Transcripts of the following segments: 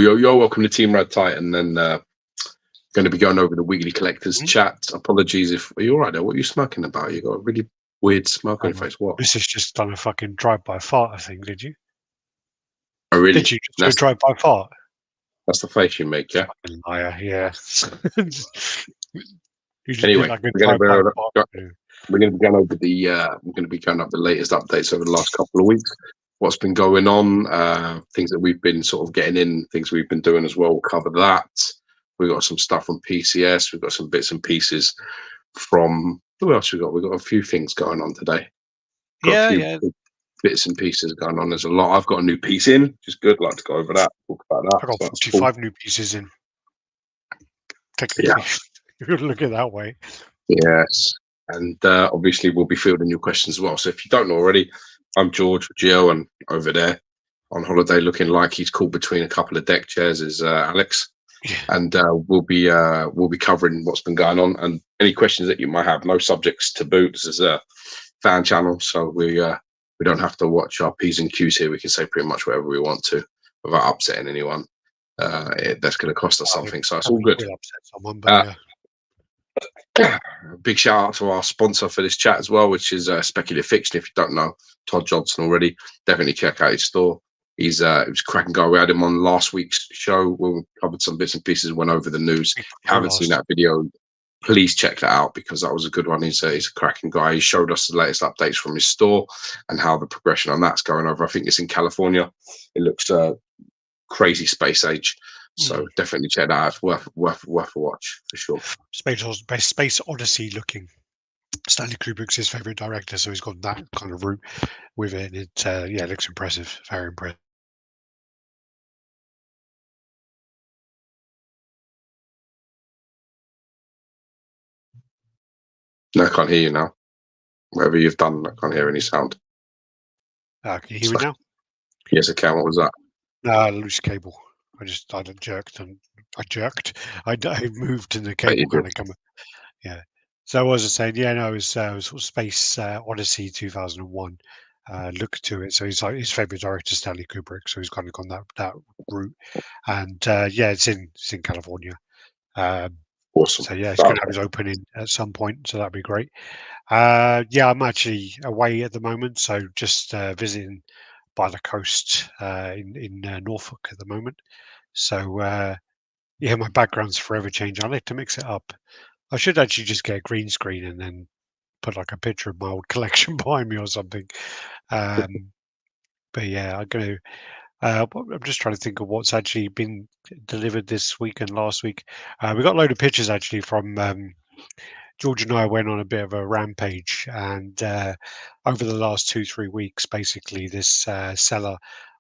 Yo, welcome to Team RaddTitan, and going to be going over the weekly collectors chat. Apologies if... Are you all right there? What are you smoking about? You got a really weird smoke on your face. What? This has just done a fucking drive-by fart, I think, did you? Oh, really? Did you just do a drive-by fart? That's the face you make, yeah? Fucking liar, yeah. Anyway, we're going to be going over the latest updates over the last couple of weeks. What's been going on, things that we've been sort of getting in, things we've been doing as well. We'll cover that. We've got some stuff from PCS. We've got some bits and pieces from... Who else we got? We've got a few things going on today. Got a few bits and pieces going on. There's a lot. I've got a new piece in, which is good. I'd like to go over that. Talk about that. I've got 45 new pieces in. Technically, if you look at it that way. Yes. And obviously, we'll be fielding your questions as well. So if you don't know already, I'm George, Gio, and over there on holiday looking like he's caught between a couple of deck chairs is Alex. Yeah. And we'll be covering what's been going on and any questions that you might have. No subjects to boot. This is a fan channel, so we don't have to watch our P's and Q's here. We can say pretty much whatever we want to without upsetting anyone. That's going to cost us something, so it's all good. Big shout out to our sponsor for this chat as well, which is Speculative Fiction. If you don't know Todd Johnson already, definitely check out his store. It was a cracking guy. We had him on last week's show where we covered some bits and pieces, went over the news. If you haven't seen that video, please check that out because that was a good one. He's a cracking guy. He showed us the latest updates from his store and how the progression on that's going over. I think it's in California. It looks crazy space age. So definitely check that out. It's worth a watch for sure. Space Odyssey looking. Stanley Kubrick's his favorite director, so he's got that kind of route with it. It looks impressive, very impressive. No, I can't hear you now. Whatever you've done, I can't hear any sound. Can you hear me now? Yes, I can. What was that? Loose cable. I jerked. I moved and the cable kind of come. Yeah. So I was just saying, it was sort of Space Odyssey 2001. Look to it. So he's like his favorite director, Stanley Kubrick. So he's kind of gone that route. And it's in California. Awesome. So it's going to have his opening at some point. So that'd be great. I'm actually away at the moment, so just visiting by the coast in Norfolk at the moment. So my background's forever changing. I like to mix it up. I should actually just get a green screen and then put like a picture of my old collection behind me or something. But I'm going to. I'm just trying to think of what's actually been delivered this week and last week. We got a load of pictures actually from George and I went on a bit of a rampage, and over the last 2-3 weeks, basically this seller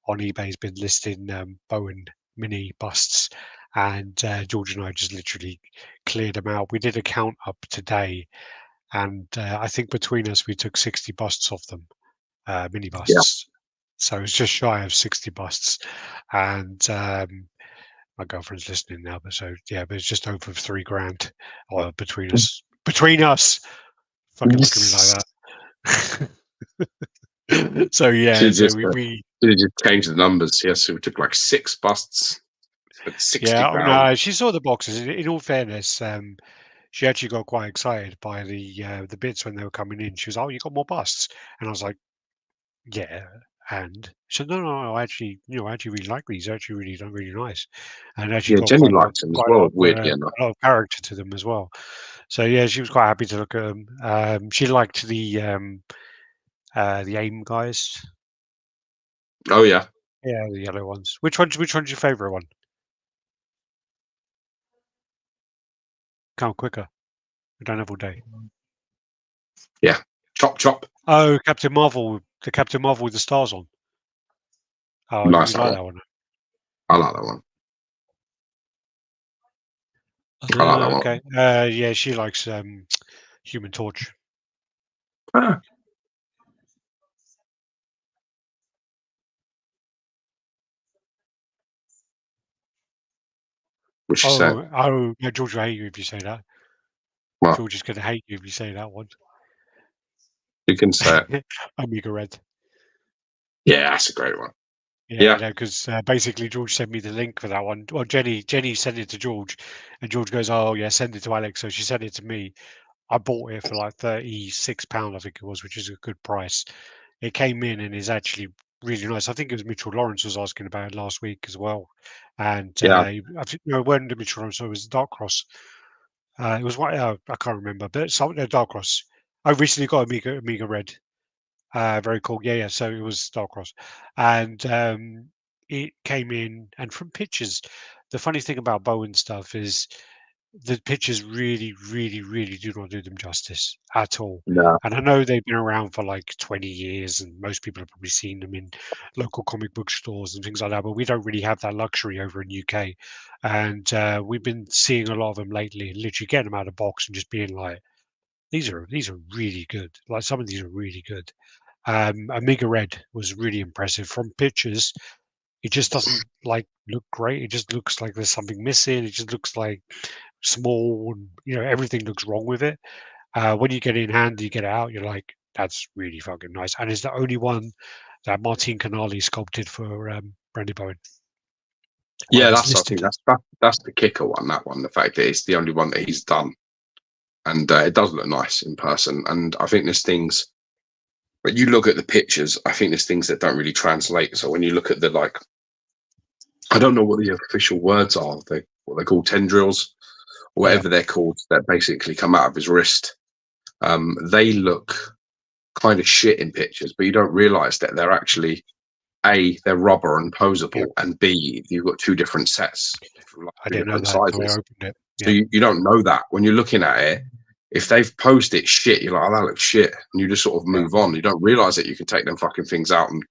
on eBay has been listing Bowen mini busts, and George and I just literally cleared them out. We did a count up today, and I think between us we took 60 busts off them, mini busts. Yeah. So it's just shy of 60 busts, and my girlfriend's listening now, but it's just over $3,000 between us. Between us, fucking look at me like that. So we just changed the numbers. Yes, so we took like 6 busts. But 60 no, she saw the boxes. In all fairness, she actually got quite excited by the bits when they were coming in. She was, "Oh, you got more busts," and I was like, "Yeah." And she said, "No, I actually really like these. They're actually really nice." And actually, got Jenny likes them as well. Weirdly enough, a lot of character to them as well. So she was quite happy to look at them. She liked the AIM guys. Oh yeah, the yellow ones. Which one's your favourite one? Come quicker. We don't have all day. Yeah, chop. Oh, Captain Marvel, the Captain Marvel with the stars on. Oh, nice. You like that one? I like that one. I like that one. Okay. She likes Human Torch. What she said. No, George will hate you if you say that. What? George is going to hate you if you say that one. You can say it. Omega Red. Yeah, that's a great one. Yeah, no, because basically George sent me the link for that one. Well, Jenny sent it to George, and George goes, "Oh yeah, send it to Alex." So she sent it to me. I bought it for like £36, I think it was, which is a good price. It came in and is actually really nice. I think it was Mitchell Lawrence was asking about it last week as well, and Yeah, I think no, it wasn't Mitchell Lawrence. So it was Dark Cross. It was what I can't remember, but something Dark Cross. I recently got Amiga Red. Very cool. Yeah, yeah. So it was Starcross, and it came in. And from pictures, the funny thing about Bowen stuff is the pictures really, really, really do not do them justice at all. no, And I know they've been around for like 20 years, and most people have probably seen them in local comic book stores and things like that. But we don't really have that luxury over in UK, and we've been seeing a lot of them lately, and literally getting them out of the box and just being like, these are really good. Like some of these are really good. Amiga Red was really impressive. From pictures, it just doesn't like look great. It just looks like there's something missing. It just looks like small, and everything looks wrong with it. When you get it in hand, you get it out, you're like, that's really fucking nice. And it's the only one that Martin Canali sculpted for Brandy Bowen. Well, yeah. it's I listed. think that's the kicker one. That one, the fact that it's the only one that he's done, and it does look nice in person. And I think there's things when you look at the pictures. I think there's things that don't really translate. So when you look at the like, I don't know what the official words are. What they call tendrils, or Yeah, whatever they're called, that basically come out of his wrist. They look kind of shit in pictures, but you don't realize that they're actually they're rubber and yeah. posable, and B, you've got two different sets from like I two didn't know different that until I sizes. opened it. So Yeah, you don't know that when you're looking at it. If they've posed it shit, you're like, oh, that looks shit, and you just sort of yeah. move on. You don't realize that you can take them fucking things out and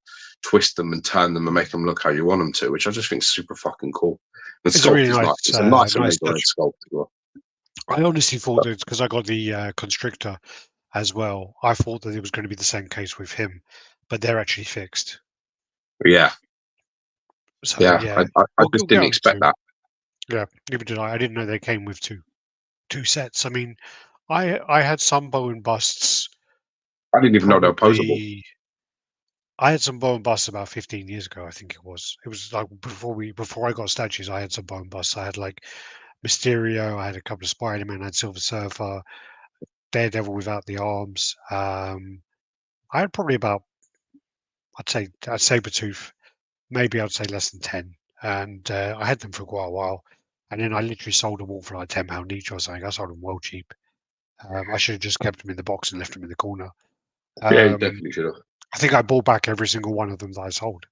twist them and turn them and make them look how you want them to, which I just think is super fucking cool. The It's a really sculpt is nice. It's a nice nice Omega Red touch. sculpt as well. I honestly thought that because I got the Constrictor as well, I thought that it was going to be the same case with him, but they're actually fixed. But yeah, So yeah, yeah, I we'll just get didn't on expect to. that. Yeah, neither did I. I didn't know they came with two sets. I mean, I had some Bowen busts I didn't even know they were posable. probably. I had some Bowen busts about 15 years ago. I think it was. It was like before I got statues. I had some Bowen busts. I had like Mysterio. I had a couple of Spider-Man. I had Silver Surfer, Daredevil without the arms. I had probably about, I'd say, a Sabretooth, maybe I'd say less than 10. And I had them for quite a while. And then I literally sold them all for like £10 each or something. I sold them well cheap. I should have just kept them in the box and left them in the corner. Yeah, you Um, definitely should have. I think I bought back every single one of them that I sold,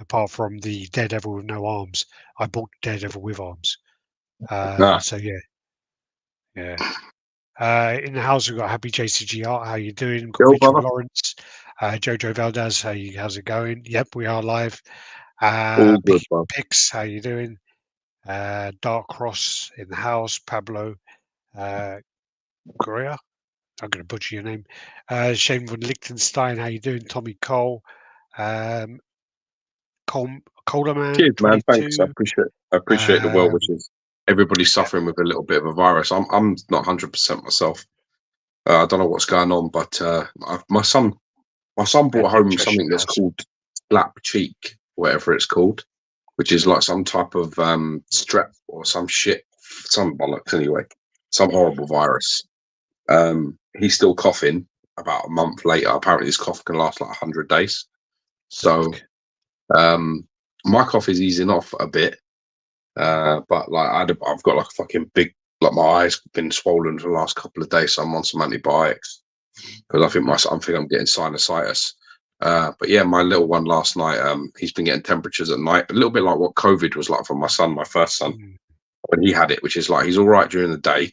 apart from the Daredevil with no arms. I bought Daredevil with arms. Nah, So yeah, yeah. In the house, we've got Happy JCG Art. How you doing? We've got Bill, Mitchell brother, Lawrence, Jojo Valdez. How's it going? Yep, we are live. all good, Picky bro. Pix, how you doing? Dark Cross in the house. Pablo Correa. I'm going to butcher your name. Shane von Liechtenstein, how you doing? Tommy Cole. Um, Coleman Cheers, man. Thanks. 22. I appreciate the well Um, wishes. Everybody's yeah, suffering with a little bit of a virus. I'm not 100% myself. I don't know what's going on, but my son bad brought home penetration something that's house. called slap cheek, whatever it's called, which is like some type of strep or some shit, some bollocks anyway, some horrible virus. He's still coughing about a month later. Apparently, his cough can last like 100 days. So Fuck. um, my cough is easing off a bit, but like I've got like a fucking big, like my eyes been swollen for the last couple of days. So I'm on some antibiotics because I think I'm getting sinusitis. But yeah, my little one last night, he's been getting temperatures at night, a little bit like what COVID was like for my son, my first son, Mm, when he had it, which is like he's all right during the day,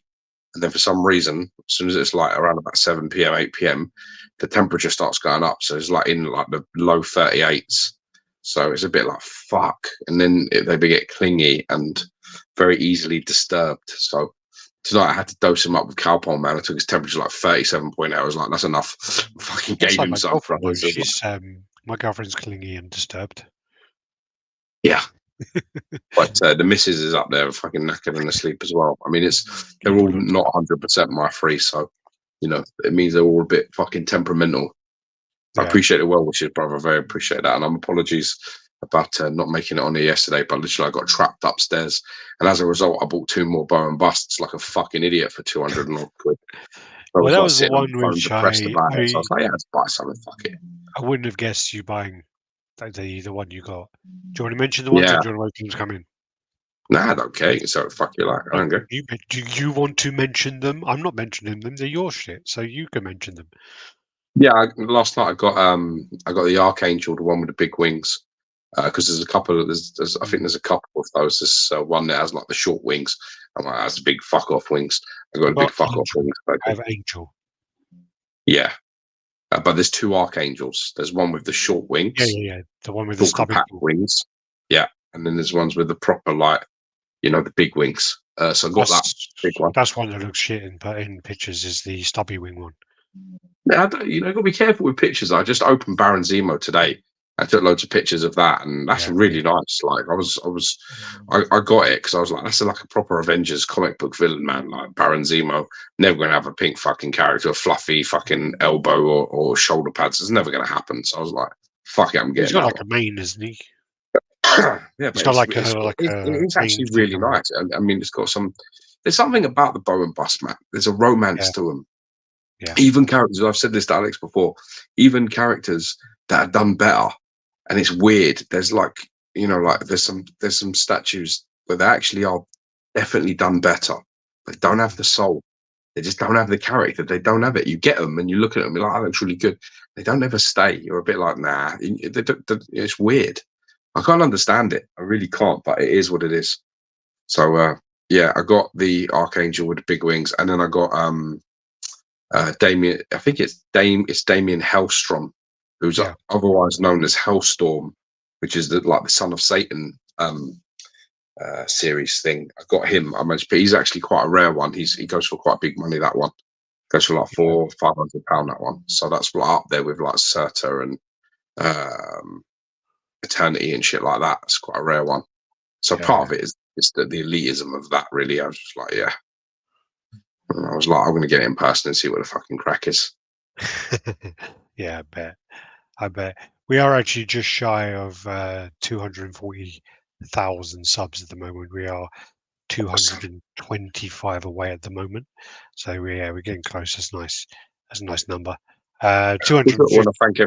and then for some reason, as soon as it's like around about 7 p.m., 8 p.m., the temperature starts going up. So it's like in like the low 38s. So it's a bit like fuck. And then they get clingy and very easily disturbed. So tonight I had to dose him up with Calpol, man. I took his temperature like 37.8. I was like, that's enough. Fucking that's gave like him my some, girlfriend brother. though. So it's like, She's my girlfriend's clingy and disturbed. yeah. But the missus is up there fucking knackered and asleep as well. I mean, they're all Good. not 100% my free, so it means they're all a bit fucking temperamental. I Yeah. appreciate the well wishes, brother. I very appreciate that, and I'm apologies about not making it on here yesterday, but literally I got trapped upstairs, and as a result, I bought 2 more Bowen busts like a fucking idiot for 200 and odd quid. I Well, was that like was the sitting on one the phone, which depressed about it. So I I was like, yeah, let's buy something. Fuck it. I wouldn't have guessed you buying the one you got. Do you want to mention the ones, or Yeah. do you want to wait for them to come in? Nah, I don't care. You can say what the fuck you like. I Oh, don't care. do you want to mention them? I'm not mentioning them. They're your shit, so you can mention them. Yeah, last night I got the Archangel, the one with the big wings. Because there's a couple of there's I think there's a couple of those. There's one that has like the short wings. I'm like, that's the big fuck off wings. I got I've the big got fuck off Angel. wings. I have Angel. Yeah, but there's 2 Archangels. There's one with the short Yeah, wings, yeah, yeah. The one with the short stubby. compact wings. Yeah, and then there's ones with the proper like the big wings. So I got that big one. That's one that looks shit in pictures. Is the stubby wing one? Yeah, you got to be careful with pictures. I just opened Baron Zemo today. I took loads of pictures of that, and that's Yeah, really nice. Like I got it because I was like, that's like a proper Avengers comic book villain, man. Like Baron Zemo, never gonna have a pink fucking character, a fluffy fucking elbow or shoulder pads. It's never gonna happen. So I was like, fuck it, I'm he's getting got that like one. a mane, isn't he? Yeah, He's but got like it a is mane actually really figure on. nice. I mean, it's got some. There's something about the Bowen bust, man. There's a romance Yeah, to them. yeah, Even characters, I've said this to Alex before, even characters that are done better, and it's weird. There's like, like there's some statues where they actually are definitely done better. They don't have the soul. They just don't have the character. They don't have it. You get them and you look at them, and you're like, oh, that looks really good. They don't ever stay. You're a bit like, nah. It's weird. I can't understand it. I really can't, but it is what it is. So yeah, I got the Archangel with the big wings, and then I got Damien. I think it's Damien Hellstrom, who's yeah, otherwise known as Hellstorm, which is like the son of Satan series thing. I got him. I managed, but he's actually quite a rare one. He goes for quite big money. That one goes for like yeah, £400-500. That one. So that's like up there with like Surtur and um, Eternity and shit like that. It's quite a rare one. So part yeah, of it is the elitism of that. Really, I was just like, yeah. I was like, I'm going to get it in person and see what the fucking crack is. yeah. Yeah, I bet. I bet we are actually just shy of 240,000 subs at the moment. We are 225 away at the moment. So we're getting close. That's nice. That's a nice number. I 250. want to thank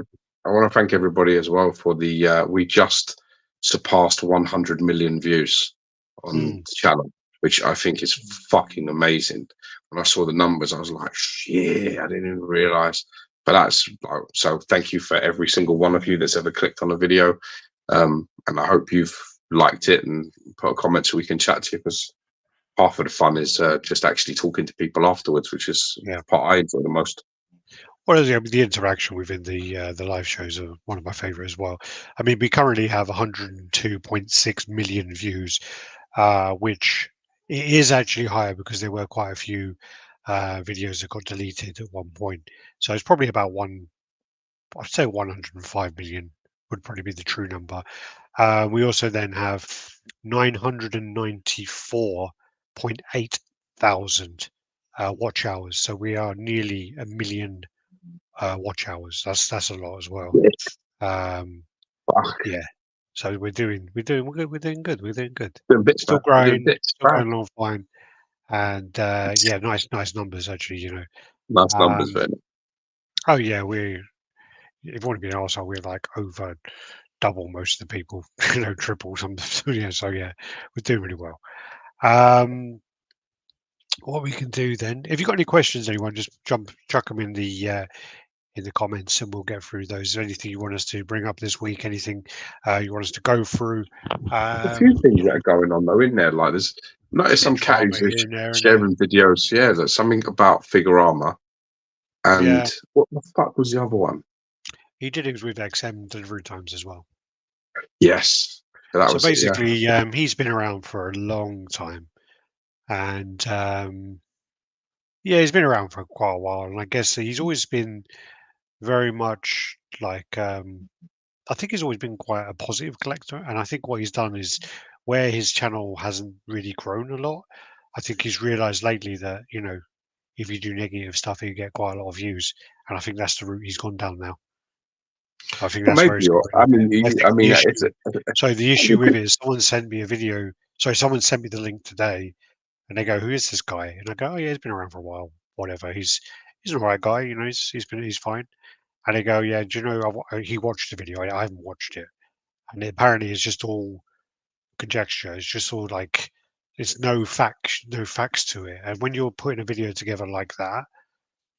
I want to thank everybody as well for the we just surpassed 100 million views on Mm, the channel, which I think is fucking amazing. When I saw the numbers, I was like, shit, I didn't even realize. But that's so. Thank you for every single one of you that's ever clicked on a video, and I hope you've liked it and put a comment so we can chat to you, because half of the fun is just actually talking to people afterwards, which is yeah. the part I enjoy the most. Well, the interaction within the live shows are one of my favorite as well. I mean, we currently have 102.6 million views, which is actually higher because there were quite a few videos that got deleted at one point. So it's probably about I'd say 105 million would probably be the true number. We also then have 994.8 thousand watch hours. So we are nearly a million watch hours. That's a lot as well. Yeah, Um, fuck. yeah. So we're doing good. We're doing good. Doing bits, Still man. We're doing growing, bits, still man. going along fine. And yeah, nice numbers actually. Nice numbers, Um, man. oh yeah, we if you want to be an arsehole, we're like over double most of the people, triple some. Yeah, so yeah, we're doing really well. What we can do then, if you've got any questions, anyone, just chuck them in the comments, and we'll get through those. Is there anything you want us to bring up this week? Anything you want us to go through? A few things You that know, are going on though in there. Like there's notice bit of some drama categories are here and there, and sharing videos. Yeah, there's something about figure armor. yeah, And what the fuck was the other one? he did it with XM delivery times as well. Yes, that So was it. Yeah, basically, he's been around for a long time, and yeah, he's been around for quite a while, and I guess he's always been very much like I think he's always been quite a positive collector, and I think what he's done is where his channel hasn't really grown a lot. I think he's realised lately that if you do negative stuff, you get quite a lot of views, and I think that's the route he's gone down now. I think Well, that's where maybe. it's Or, going. I mean, I think I the mean, it's issue. So the issue you with could, it is someone sent me a video. Sorry, someone sent me the link today, and they go, "Who is this guy?" And I go, "Oh yeah, he's been around for a while. Whatever. He's an alright guy. You know, he's fine." And they go, "Yeah, do you know? He watched the video. I haven't watched it." And apparently, it's just all conjecture. It's just all like it's no facts to it. And when you're putting a video together like that,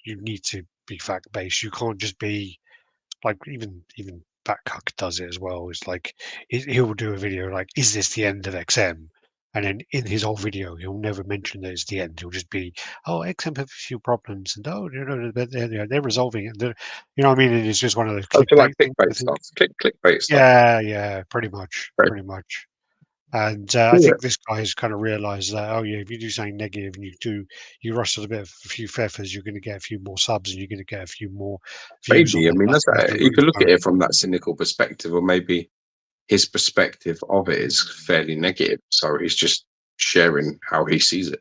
you need to be fact based. You can't just be like even Batcuck does it as well. It's like he'll do a video like, "Is this the end of XM?" And then in his whole video, he'll never mention that it's the end. He'll just be, "Oh, XM have a few problems, and oh, they're resolving it." You know what I mean? And it's just one of those I feel like clickbait things, I clickbait think. stuff, clickbait stuff. Yeah, yeah, pretty much, Right. pretty much. And I Yeah, think this guy's kind of realised that, oh yeah, if you do something negative and you rustle a bit of a few feathers, you're going to get a few more subs and you're going to get a few more views on maybe. I it. mean, That's, that's that's the you route can he's look at going. it from that cynical perspective, or maybe his perspective of it is fairly negative. So he's just sharing how he sees it.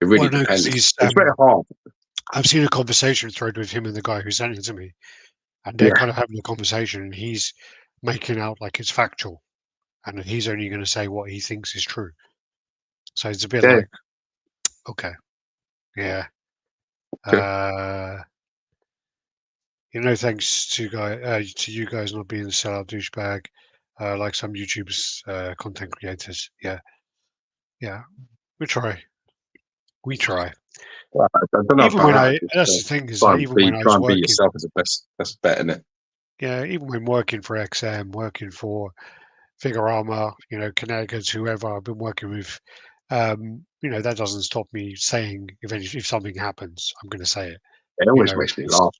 It really Well, no, because depends. he's. It's very hard. I've seen a conversation thread with him and the guy who sent it to me, and they're Yeah, kind of having a conversation, and he's making out like it's factual, and that he's only going to say what he thinks is true. So it's a bit yeah. like, okay, yeah. Okay. Uh, thanks to you guys not being a sellout douchebag, like some YouTube's content creators. Yeah, yeah, we try, we try. Well, I don't know Even about when that. I, Just, that's the thing is that even when I try was and be working, yourself is the best bet, isn't it? yeah, even when working for XM, working for Figurama, Connecticut, whoever I've been working with, that doesn't stop me saying if something happens, I'm going to say it. It You always know, makes me it's, laugh.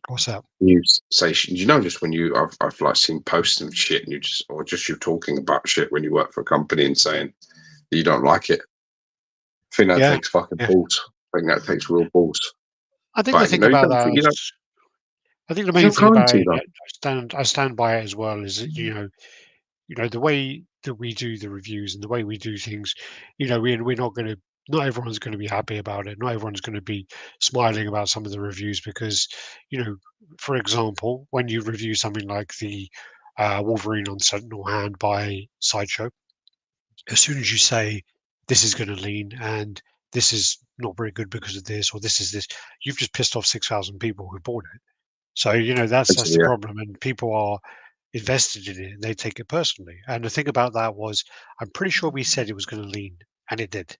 what's that? You say, just when I've like seen posts and shit, and just you talking about shit when you work for a company and saying that you don't like it. I think that Yeah, takes fucking yeah. balls. I think that takes real balls. I think the But thing about don't, that is, I think the you main don't thing go about into it, though. I stand by it as well, is that the way that we do the reviews and the way we do things, we're not going to. Not everyone's going to be happy about it. Not everyone's going to be smiling about some of the reviews because, for example, when you review something like the Wolverine on Sentinel Hand by Sideshow, as soon as you say this is going to lean and this is not very good because of this or this is this, you've just pissed off 6,000 people who bought it. So that's Actually, the yeah. problem, and people are invested in it and they take it personally. And the thing about that was, I'm pretty sure we said it was going to lean, and it did.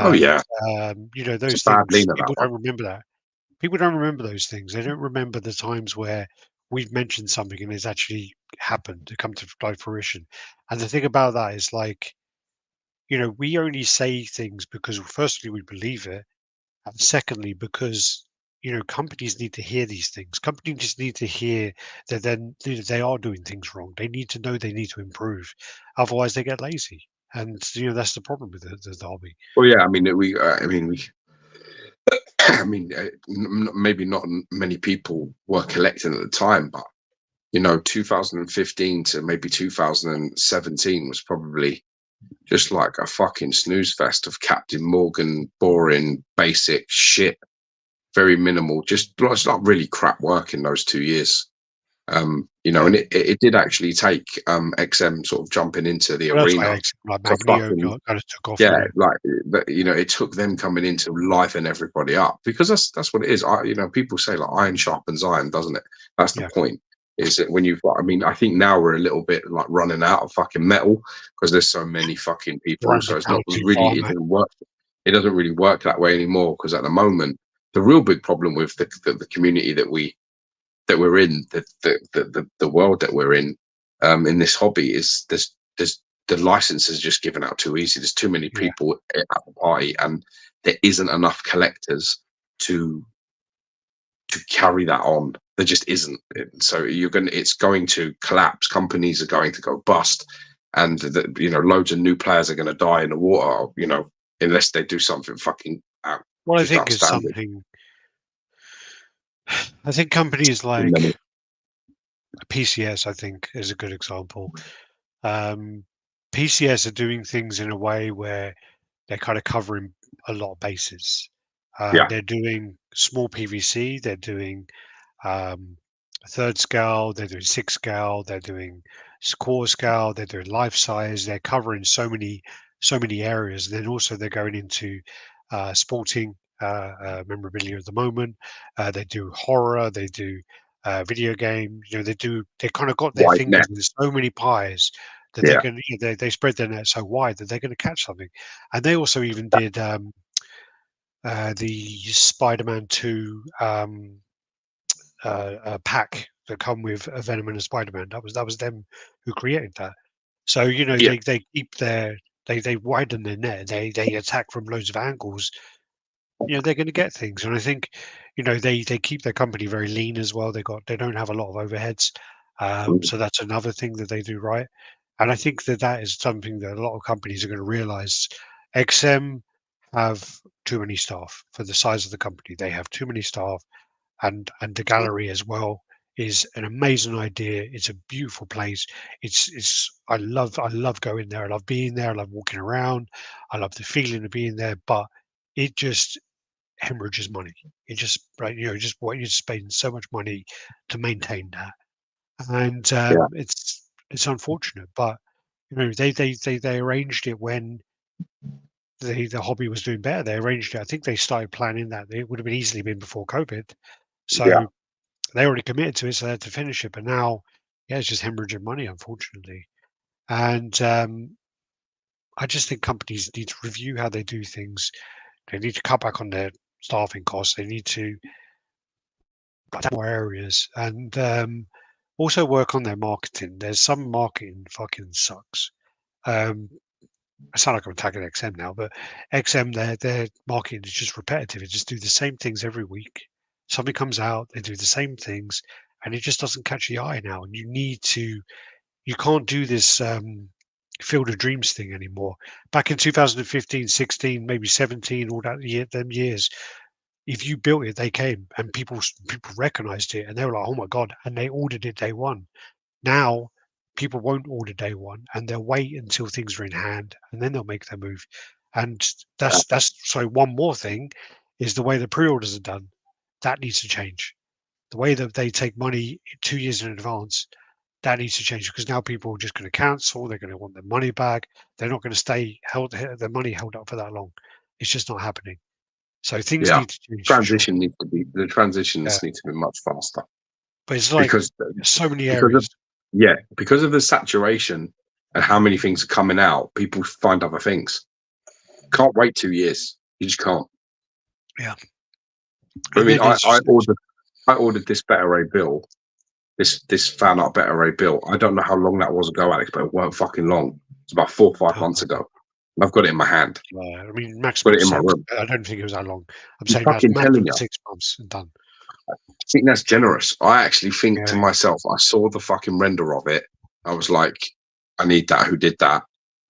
Oh And yeah, it's a those bad things, leaner that people one. don't remember that. People don't remember those things. They don't remember the times where we've mentioned something and it's actually happened to come to like fruition. And the thing about that is like, we only say things because firstly we believe it, and secondly because companies need to hear these things. Companies just need to hear that then they are doing things wrong. They need to know they need to improve, otherwise they get lazy. And that's the problem with the hobby. Well, yeah. I mean, I mean, maybe not many people were collecting at the time, but 2015 to maybe 2017 was probably just like a fucking snooze fest of Captain Morgan, boring, basic shit, very minimal. Just it's not really crap work in those 2 years. Yeah. And it did actually take XM sort of jumping into the Well, that's why arena like to Magneto fucking kind of took off, yeah, didn't it? like it took them coming in to liven everybody up because that's what it is. People say like iron sharpens iron, doesn't it? That's the Yeah. point. Is that when you've got? I mean, I think now we're a little bit like running out of fucking metal because there's so many fucking people. So Running it's down not too really. far, It man. doesn't work. It doesn't really work that way anymore because at the moment, the real big problem with the community that we're in, the world that we're in this hobby is there's the licenses just given out too easy. There's too many Yeah. people at the party, and there isn't enough collectors to carry that on. There just isn't. So it's going to collapse. Companies are going to go bust, and loads of new players are going to die in the water. Unless they do something fucking What I just think is outstanding. something. I think companies And then like PCS, I think, is a good example. Um, PCS are doing things in a way where they're kind of covering a lot of bases. yeah, They're doing small PVC. They're doing um, third scale, they're doing six scale, they're doing quarter scale, they're doing life size. They're covering so many areas. And then also they're going into sporting memorabilia at the moment. They do horror, they do video game. They kind of got their White fingers net. in so many pies that Yeah. they spread their net so wide that they're going to catch something. And they also even did the Spider-Man 2 pack that come with Venom and a Spider-Man. That was them who created that. So Yeah. they keep they widen their net. They attack from loads of angles. They're going to get things, and I think they keep their company very lean as well. They don't have a lot of overheads, Mm. so that's another thing that they do right. And I think that is something that a lot of companies are going to realize. XM have too many staff for the size of the company. They have too many staff, and the gallery as well is an amazing idea. It's a beautiful place. It's I love going there. I love being there. I love walking around. I love the feeling of being there. But it just hemorrhages money. It just right, just what you spend so much money to maintain that, and Yeah. it's unfortunate. But they arranged it when the hobby was doing better. They arranged it. I think they started planning that. It would have been easily been before COVID. Yeah. So they already committed to it, so they had to finish it. But now, yeah, it's just hemorrhaging money, unfortunately. And I just think companies need to review how they do things. They need to cut back on their staffing costs. They need to cut down more areas and also work on their marketing. There's some marketing fucking sucks. Um, I sound like I'm attacking XM now, but XM, their marketing is just repetitive. It just do the same things every week. Something comes out, they do the same things, and it just doesn't catch the eye now. And you can't do this Field of Dreams thing anymore. Back in 2015, 16, maybe 17, all that them years, if you built it, they came and people recognized it and they were like, oh my god, and they ordered it day one. Now people won't order day one and they'll wait until things are in hand and then they'll make their move. And that's so one more thing is the way the pre-orders are done. That needs to change. The way that they take money 2 years in advance, that needs to change because now people are just going to cancel. They're going to want their money back. They're not going to stay held their money held up for that long. It's just not happening. So things Yeah. need to change for sure. The Yeah, transitions need to be much faster but it's like because so many because of areas. yeah, because of the saturation and how many things are coming out, people find other things. Can't wait 2 years. You just can't. Yeah, I and mean, then there's just I ordered this Better Ray bill, this fan art Better Ray bill. I don't know how long that was ago, Alex, but it weren't fucking long. It's about 4 or 5 months ago. And I've got it in my hand. I mean, Got maximum it in my 6. room. I don't think it was that long. I'm I'm saying fucking telling maximum you. 6 months and done. I think that's generous. I actually think to Yeah, myself, I saw the fucking render of it. I was like, I need that. Who did that?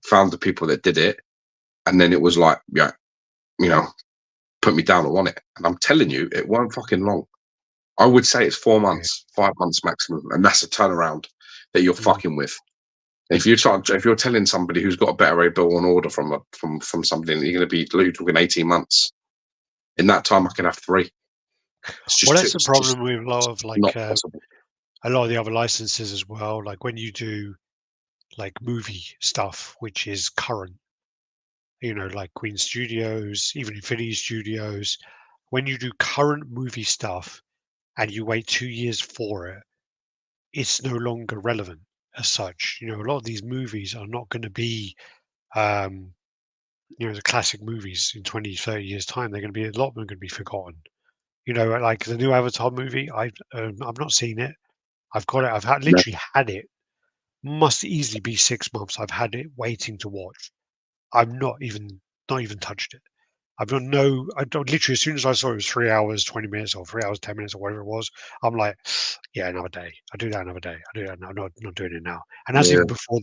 Found the people that did it. And then it was like, yeah, you know, put me down. I want it. And I'm telling you, it weren't fucking long. I would say it's four yeah. months, 5 months maximum. And that's a turnaround that you're Mm. fucking with. If you're telling somebody who's got a better rate bill on order from something, you're going to be talking 18 months. In that time, I can have three. Well, that's the It's just problem with a lot of not possible. a lot of the other licenses as well. Like when you do like movie stuff, which is current, like Queen Studios, even Infinity Studios. When you do current movie stuff and you wait 2 years for it, it's no longer relevant as such. A lot of these movies are not going to be, um, the classic movies in 20, 30 years' time. They're going to be, a lot of them are going to be forgotten. Like the new Avatar movie, I've not seen it. I've got it. No, Literally had it. Must easily be 6 months. I've had it waiting to watch. I'm not even touched it. I've got no. I don't literally as soon as I saw it was 3 hours, 20 minutes, or 3 hours, 10 minutes, or whatever it was. I'm like, yeah, another day. I do that another day. I do that now. Not doing it now. And that's yeah, even before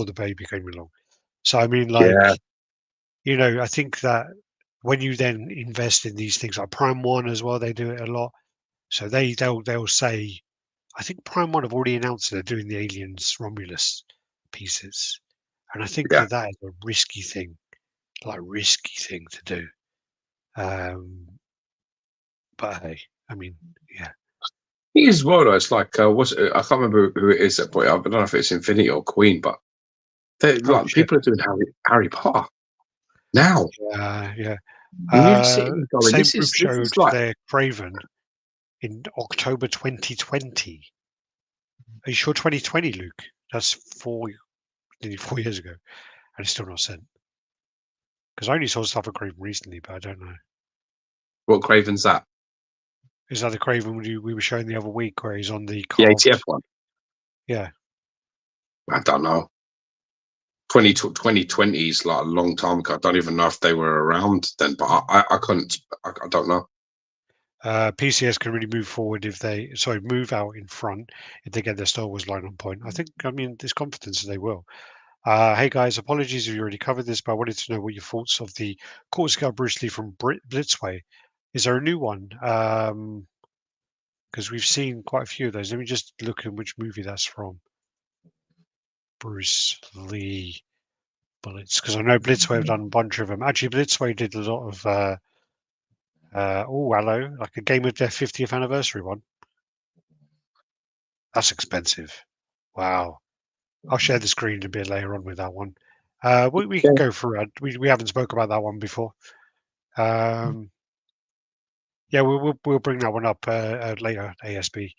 the baby came along. So I mean, like, yeah, I think that when you then invest in these things like Prime One as well, they do it a lot. So they'll say, I think Prime One have already announced they're doing the Aliens Romulus pieces, and I think yeah. that is a risky thing to do. Um, but hey, I mean, yeah, It is as well, though. It's like, I can't remember who it is. But I don't know if it's Infinity or Queen, but Oh like shit! people are doing Harry Potter now. Yeah. And you're sitting there going, Same this group is showed like, their Craven in October 2020. Are you sure 2020, Luke? That's nearly 4 years ago, and it's still not sent. Because I only saw stuff of Craven recently, but I don't know. what Craven's that? Is that the Craven we were showing the other week, where he's on the The ATF carved? one? Yeah. I don't know. 2020 is like a long time ago. I don't even know if they were around then, but I couldn't. I don't know. PCS can really move forward move out in front if they get their Star Wars line on point. I mean, there's confidence that they will. Hey guys, apologies if you already covered this, but I wanted to know what your thoughts of the Court Scout Bruce Lee from Blitzway. Is there a new one? Because we've seen quite a few of those. Let me just look at which movie that's from. Bruce Lee bullets, because I know Blitzway have done a bunch of them. Actually, Blitzway did a lot of hello, like a Game of Death 50th anniversary one. That's expensive. Wow. I'll share the screen a bit later on with that one. We can go through it. We haven't spoke about that one before. Yeah, we'll bring that one up later. ASB.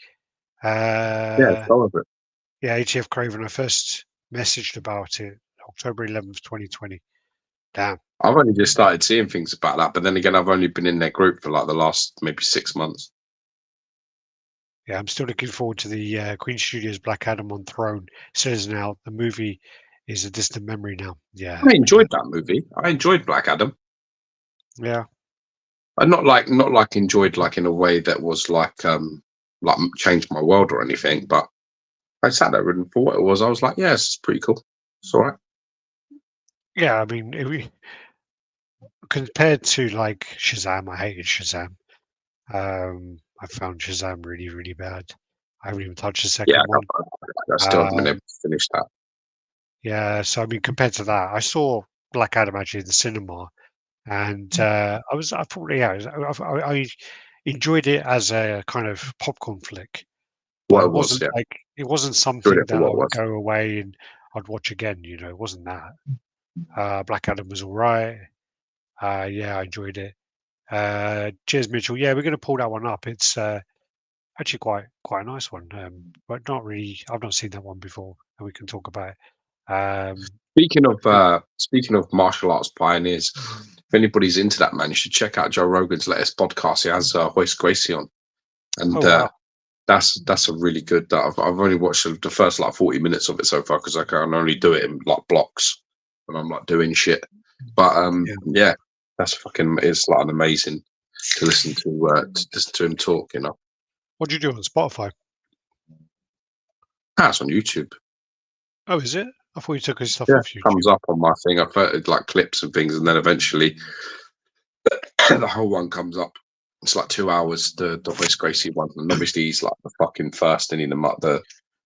Some of it. Yeah, ATF Craven. I first messaged about it October 11th, 2020. Damn. I've only just started seeing things about that, but then again, I've only been in their group for like the last maybe 6 months. Yeah, I'm still looking forward to the Queen Studios Black Adam on Throne. It says now the movie is a distant memory now. Yeah, I enjoyed that movie. I enjoyed Black Adam. yeah. I not like enjoyed like in a way that was like changed my world or anything, but I sat there and for what it was, I was like, yeah, this is pretty cool. It's all right. Yeah, I mean, compared to like Shazam, I hated Shazam. I found Shazam really, really bad. I haven't even touched the Yeah, second one. I still haven't been Uh, able to finish that. yeah, so I mean, compared to that, I saw Black Adam actually in the cinema, and I thought, yeah, I enjoyed it as a kind of popcorn flick, but What it was, yeah. it wasn't Enjoyed something it for that I what it would was. go away and I'd watch again. It wasn't that. Black Adam was all right. Yeah, I enjoyed it. Cheers, Mitchell. Yeah, we're going to pull that one up. It's actually quite a nice one, but not really. I've not seen that one before, and we can talk about it. Speaking of martial arts pioneers, if anybody's into that, man, you should check out Joe Rogan's latest podcast. He has Hoist Gracie on, and Oh wow, that's a really good. I've only watched the first like 40 minutes of it so far because I can only do it in like blocks when I'm like doing shit. But yeah. yeah, it's like an amazing to listen to him talk. What do you do on Spotify? That's on YouTube. Oh, is it? I thought you took his stuff Yeah, off YouTube. comes up on my thing. I've heard like clips and things, and then eventually the whole one comes up. It's like 2 hours, the Hoist Gracie one, and obviously he's like the fucking first and the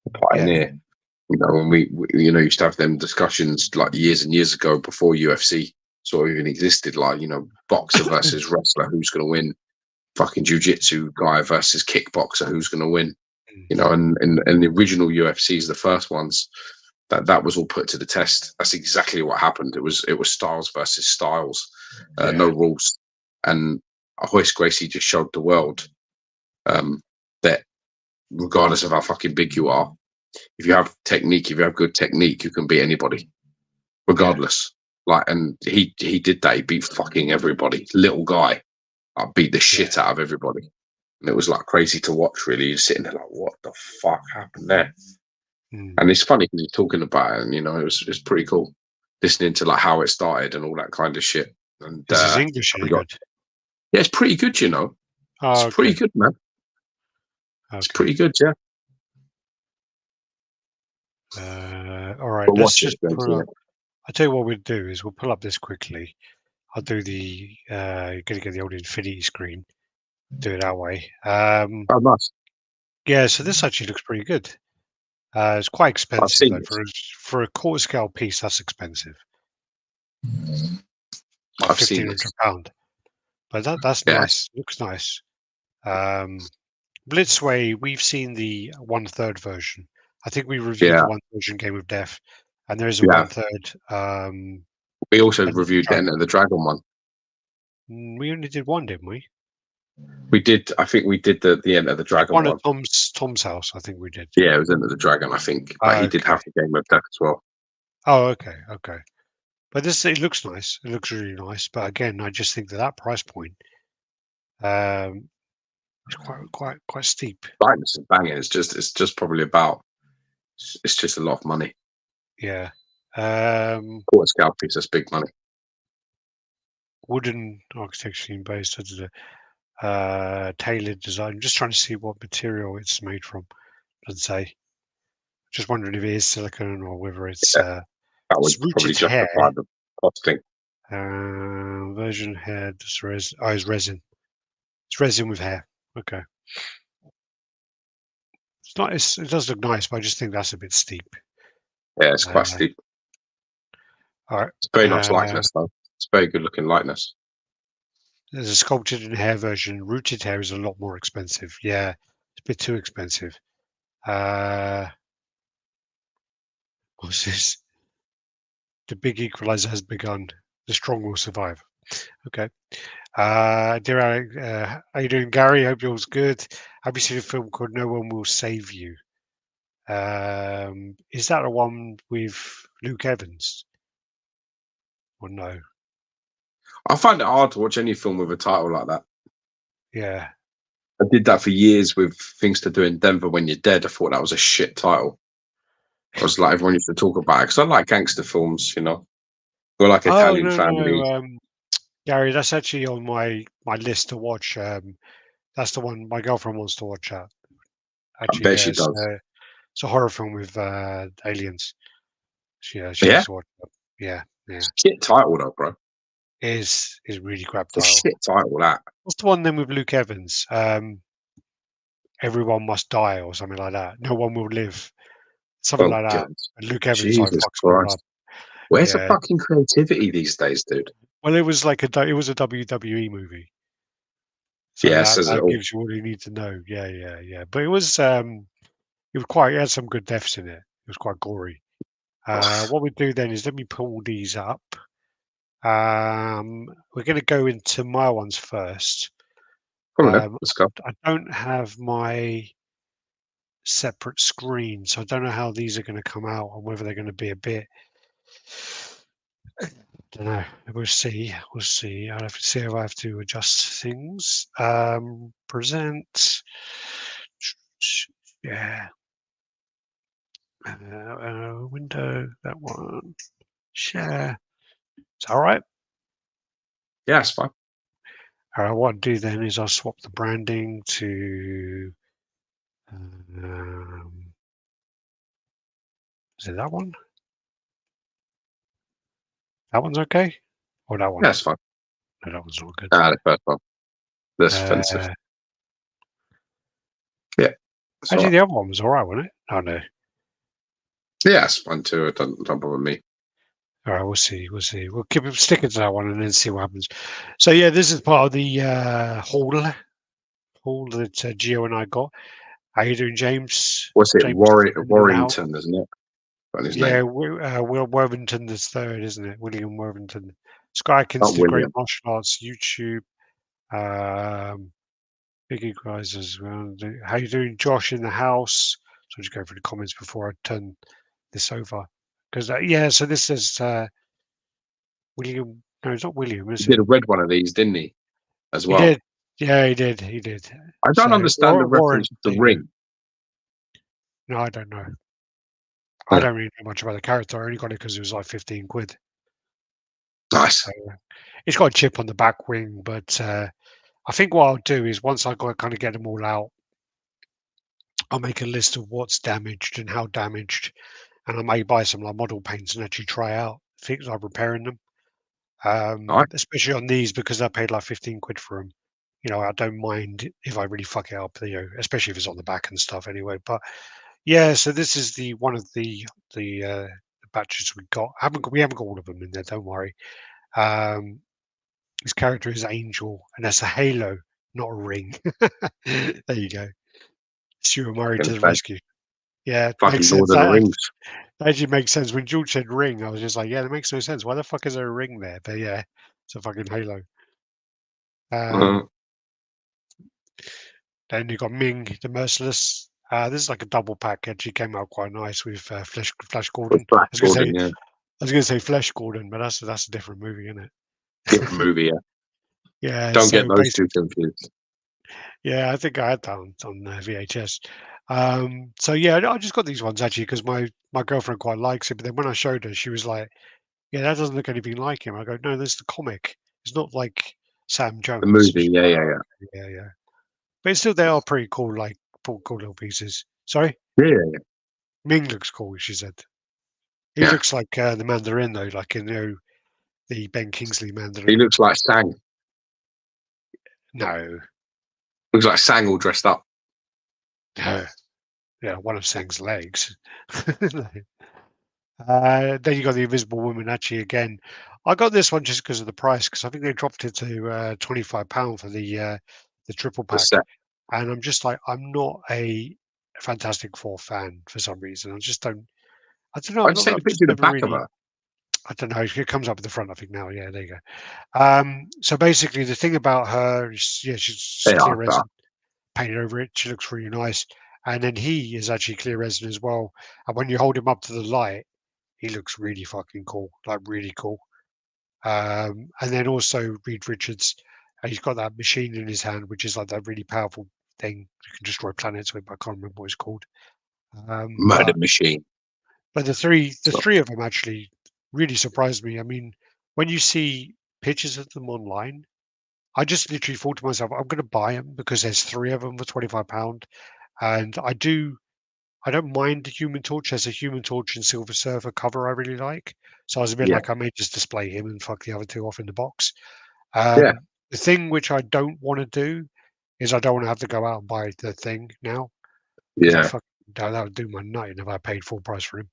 Yeah, pioneer. When we used to have them discussions like years and years ago before UFC sort of even existed, like, boxer versus wrestler, who's going to win? Fucking jiu-jitsu guy versus kickboxer, who's going to win? And the original UFCs, the first ones, that was all put to the test. That's exactly what happened. It was styles versus styles, no yeah, rules. And Hoist Gracie just showed the world that regardless of how fucking big you are, if you have technique, if you have good technique, you can beat anybody, yeah, regardless. Like, and he did that. He beat fucking everybody. Little guy, beat the yeah. shit out of everybody, and it was like crazy to watch. Really, you're sitting there like, what the fuck happened there? Mm. And it's funny because you're talking about it, and it's pretty cool listening to like how it started and all that kind of shit. And Is his English we any got good? yeah, it's pretty good. It's Oh, pretty okay, good, man. It's okay. pretty good, yeah. All right, But let's watch it, just James, pull yeah. up. I'll tell you what we'll do is we'll pull up this quickly. I'll do the you're gonna get the old infinity screen. Do it that way. Oh, nice. Yeah, so this actually looks pretty good. It's quite I've expensive seen though this. for a quarter scale piece. That's expensive, like I've seen £1,500. this. But that's Yeah, nice. Looks nice. Um, Blitzway, we've seen the 1/3 version. I think we reviewed Yeah, the 1/3 version Game of Death, and there is a yeah. 1/3. We also Enter the reviewed the Enter Dragon. the Dragon one. We only did one, didn't we? We did. I think we did the Enter the Did Dragon one at one. Tom's house. I think we did. Yeah, it was Enter the Dragon, I think, but he did Okay. have the Game of Death as well. Oh, okay, okay. But this it looks nice. It looks really nice. But again, I just think that that price point is quite steep. Brightness is banging. It's just probably about. It's just a lot of money. Yeah. Quarter scale piece. That's big money. Wooden architecture based. Tailored design. I'm just trying to see what material it's made from. Doesn't say. Just wondering if it is silicone or whether it's Yeah, that would probably rooted hair. justify the costing. Version hair. Just it's resin. It's resin with hair. Okay. It's not. It does look nice, but I just think that's a bit steep. Yeah, it's quite steep. All right. It's very nice likeness, though. It's very good looking likeness. There's a sculpted in hair version. Rooted hair is a lot more expensive. Yeah, it's a bit too expensive. What's this? The big equalizer has begun. The strong will survive. Okay. Dear Alec, how you doing, Gary? Hope yours good. Have you seen a film called No One Will Save You? Is that the one with Luke Evans? Or no? I find it hard to watch any film with a title like that. Yeah. I did that for years with Things to Do in Denver When You're Dead. I thought that was a shit title. I was like, everyone used to talk about it because I like gangster films, you know. We're like Oh Italian no, family. no, Gary, that's actually on my list to watch. That's the one my girlfriend wants to watch. I Actually, bet yeah, she does. it's a horror film with aliens. She Yeah, wants to watch it. Yeah, yeah. shit title though, bro. Is really crap It's a title. shit title that. What's the one then with Luke Evans? Everyone must die or something like that. No one will live. Something Oh like that. god, And Luke Evans like Jesus fucks them all up. Christ. Where's the Yeah. fucking creativity these days, dude? Well, it was like it was a WWE movie, so Yeah, that says it that all. gives you all you need to know. Yeah, yeah, yeah. But it had some good deaths in it. It was quite gory. What we do then is let me pull these up. We're going to go into my ones first. Come on then, let's go. I don't have my separate screen, so I don't know how these are going to come out and whether they're going to be a bit. Don't know. We'll see. We'll see. I'll have to see if I have to adjust things. Present. Yeah. Window. That one. Share. Is that all right? Yeah, it's fine. All right. What I'll do then is I'll swap the branding to. Is it that one? That one's okay? Or that one? Yeah, it's fine. No, that one's not good. Ah, the first one. That's offensive. Uh, Yeah. It's actually, all right. the other one was all right, wasn't it? Oh, no. Yeah, it's fine too. It don't bother me. All right, we'll see. We'll see. We'll keep sticking to that one and then see what happens. So, yeah, this is part of the haul that Gio and I got. How you doing, James? What's it? James in the house. Warrington, isn't it? Got his Yeah, name. Will Worthington the third, isn't it? William Worthington. Skykins Not did great William. martial arts YouTube. Big equalizers. How you doing, Josh, in the house? So I'll just go through the comments before I turn this over. Because, yeah, so this is William. No, it's not William, He is did it? a red one of these, didn't he? As He well. did. Yeah, he did. He did. I don't So, understand the Warren, reference to there the you go. ring. No, I don't know. I don't really know much about the character. I only got it because it was like 15 quid. Nice. So, it's got a chip on the back wing, but I think what I'll do is once I kind of get them all out, I'll make a list of what's damaged and how damaged, and I may buy some like model paints and actually try out things like repairing them. Nice. Especially on these because I paid like 15 quid for them. You know, I don't mind if I really fuck it up, you know, especially if it's on the back and stuff anyway. But yeah, so this is the one of the batches we got. We haven't got all of them in there, don't worry. His character is Angel, and that's a halo, not a ring. There you go. Stuart Murray to Gonna the say rescue. Yeah, fucking makes Lord sense. of the That Rings. actually makes sense. When George said ring, I was just like, yeah, that makes no sense. Why the fuck is there a ring there? But yeah, it's a fucking halo. Uh-huh. Then you got Ming, the Merciless. This is like a double pack. Actually, came out quite nice with Flash With Gordon. Flash I was gonna say, Gordon, yeah. I was gonna say Flash Gordon, but that's a different movie, isn't it? Different movie, yeah. Yeah. Don't get So those two basically, confused. yeah, I think I had that on VHS. So yeah, I just got these ones actually because my girlfriend quite likes it. But then when I showed her, she was like, "Yeah, that doesn't look anything like him." I go, "No, this is the comic. It's not like Sam The Jones." movie, yeah, yeah, yeah. Yeah, yeah. But still, they are pretty cool, like cool little pieces. Sorry, Yeah, yeah, Ming looks cool. She said he yeah. looks like the Mandarin though, like the Ben Kingsley He Mandarin. looks like Sang. No, Looks like Sang all dressed up. no, yeah, one of Sang's legs. Then you got the Invisible Woman. Actually, again, I got this one just because of the price, because I think they dropped it to £25 for the triple The pack, set. and I'm just like, I'm not a Fantastic Four fan for some reason. I don't know. I just take the I've just picture of the never back of really. her. I don't know. It comes up at the front, I think now. Yeah, there you go. So basically, the thing about her is, yeah, she's They just clear are dark. resin painted over it. She looks really nice, and then he is actually clear resin as well. And when you hold him up to the light, he looks really fucking cool, like really cool. And then also Reed Richards, he's got that machine in his hand, which is like that really powerful thing you can destroy planets with. But I can't remember what it's called. Um, Murder but machine. but the So, three of them actually really surprised me. I mean, when you see pictures of them online, I just literally thought to myself, I'm going to buy them because there's three of them for £25, and I don't mind the Human Torch. There's a Human Torch and Silver Surfer cover I really like. So I was a bit yeah, like, I may just display him and fuck the other two off in the box. yeah, The thing which I don't want to do is I don't want to have to go out and buy the thing now because yeah. that would do my nut if I paid full price for him.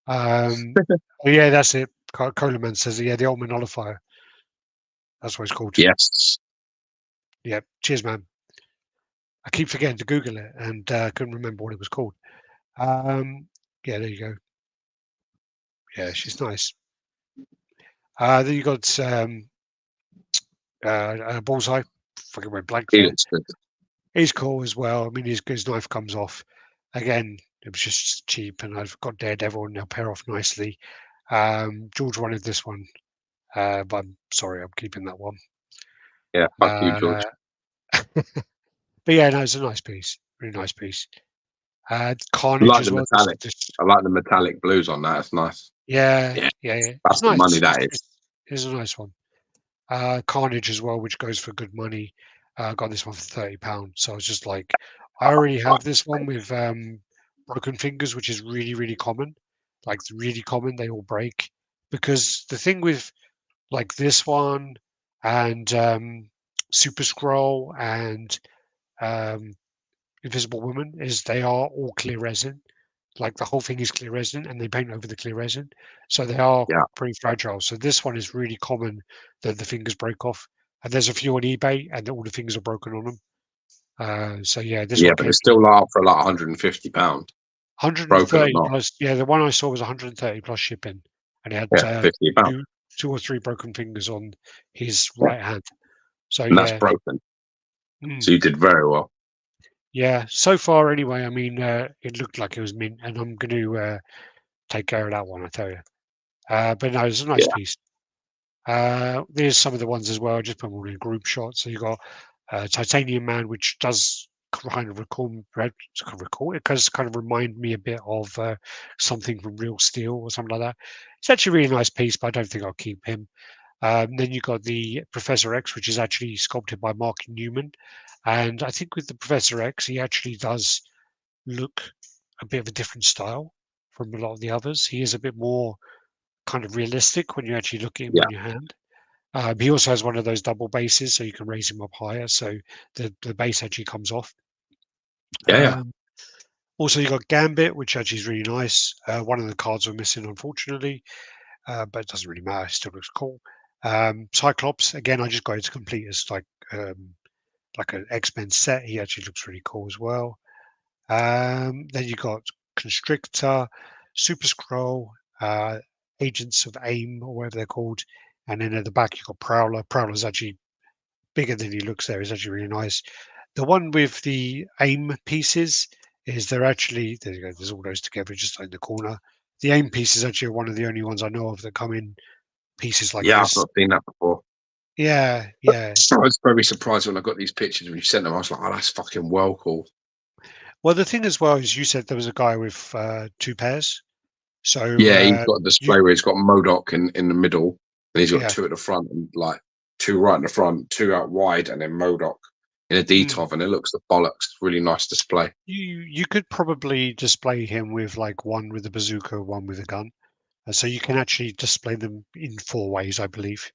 Um, but yeah, that's it. Coleman says, yeah, the old nullifier. That's what it's called. Yes. Yeah, cheers, man. I keep forgetting to Google it and couldn't remember what it was called. Um, yeah, there you go. Yeah, she's nice. Then you got Bullseye. Fucking went blank He there. looks good. He's cool as well. I mean, his knife comes off. Again, it was just cheap, and I've got Daredevil, and they'll pair off nicely. George wanted this one, but I'm sorry, I'm keeping that one. Yeah, fuck you, George. Uh, but yeah, no, it's a nice piece. Really nice piece. I Carnage like as the well. metallic. I like the metallic blues on that. It's nice. Yeah, Yeah, yeah, yeah. It's that's the money nice. that is. It's a nice one. Carnage as well, which goes for good money. Got this one for £30. So I was just like, I already have this one with broken fingers, which is really, really common. Like really common, they all break. Because the thing with like this one and Super Scroll and um, Invisible Woman is they are all clear resin. Like the whole thing is clear resin, and they paint over the clear resin, so they are Yeah, pretty fragile. So this one is really common that the fingers break off, and there's a few on eBay, and all the fingers are broken on them. So yeah, this yeah, one but came it's to still out for like £150, broken or 130 not. plus. Yeah, the one I saw was 130 plus shipping, and it had Yeah, £50, two, two or three broken fingers on his yeah, right hand. So and that's yeah, broken. mm, So you did very well. yeah. So far, anyway, I mean, it looked like it was mint, and I'm going to take care of that one. I tell you. But no, it's a nice Yeah, piece. There's some of the ones as well. I just put them all in group shots. So you got Titanium Man, which does kind of recall it does kind of remind me a bit of something from Real Steel or something like that. It's actually a really nice piece, but I don't think I'll keep him. Then you got the Professor X, which is actually sculpted by Mark Newman, and I think with the Professor X, he actually does look a bit of a different style from a lot of the others. He is a bit more kind of realistic when you actually look at him yeah, on your hand. He also has one of those double bases, so you can raise him up higher, so the base actually comes off. yeah, yeah, Um, Also, you got Gambit, which actually is really nice. One of the cards were missing, unfortunately, but it doesn't really matter. It still looks cool. Cyclops, again, I just got it to complete as like an X-Men set. He actually looks really cool as well. Then you got Constrictor, Super Scroll, Agents of Aim, or whatever they're called. And then at the back, you've got Prowler. Prowler's actually bigger than he looks there. It's actually really nice. The one with the aim pieces is they're actually, there you go, there's all those together just in the corner. The aim piece is actually one of the only ones I know of that come in pieces like Yeah, I've this. not seen that before. Yeah, yeah. I was very surprised when I got these pictures and you sent them. I was like, oh, that's fucking well cool. Well, the thing as well is you said there was a guy with two pairs. So Yeah, he's got a you, display where he's got Modoc in the middle, and he's got yeah. two at the front, and like two right in the front, two out wide, and then Modoc in a Mm. DTOV, and it looks the bollocks. Really nice display. You could probably display him with like one with a bazooka, one with a gun. So you can actually display them in four ways, I believe.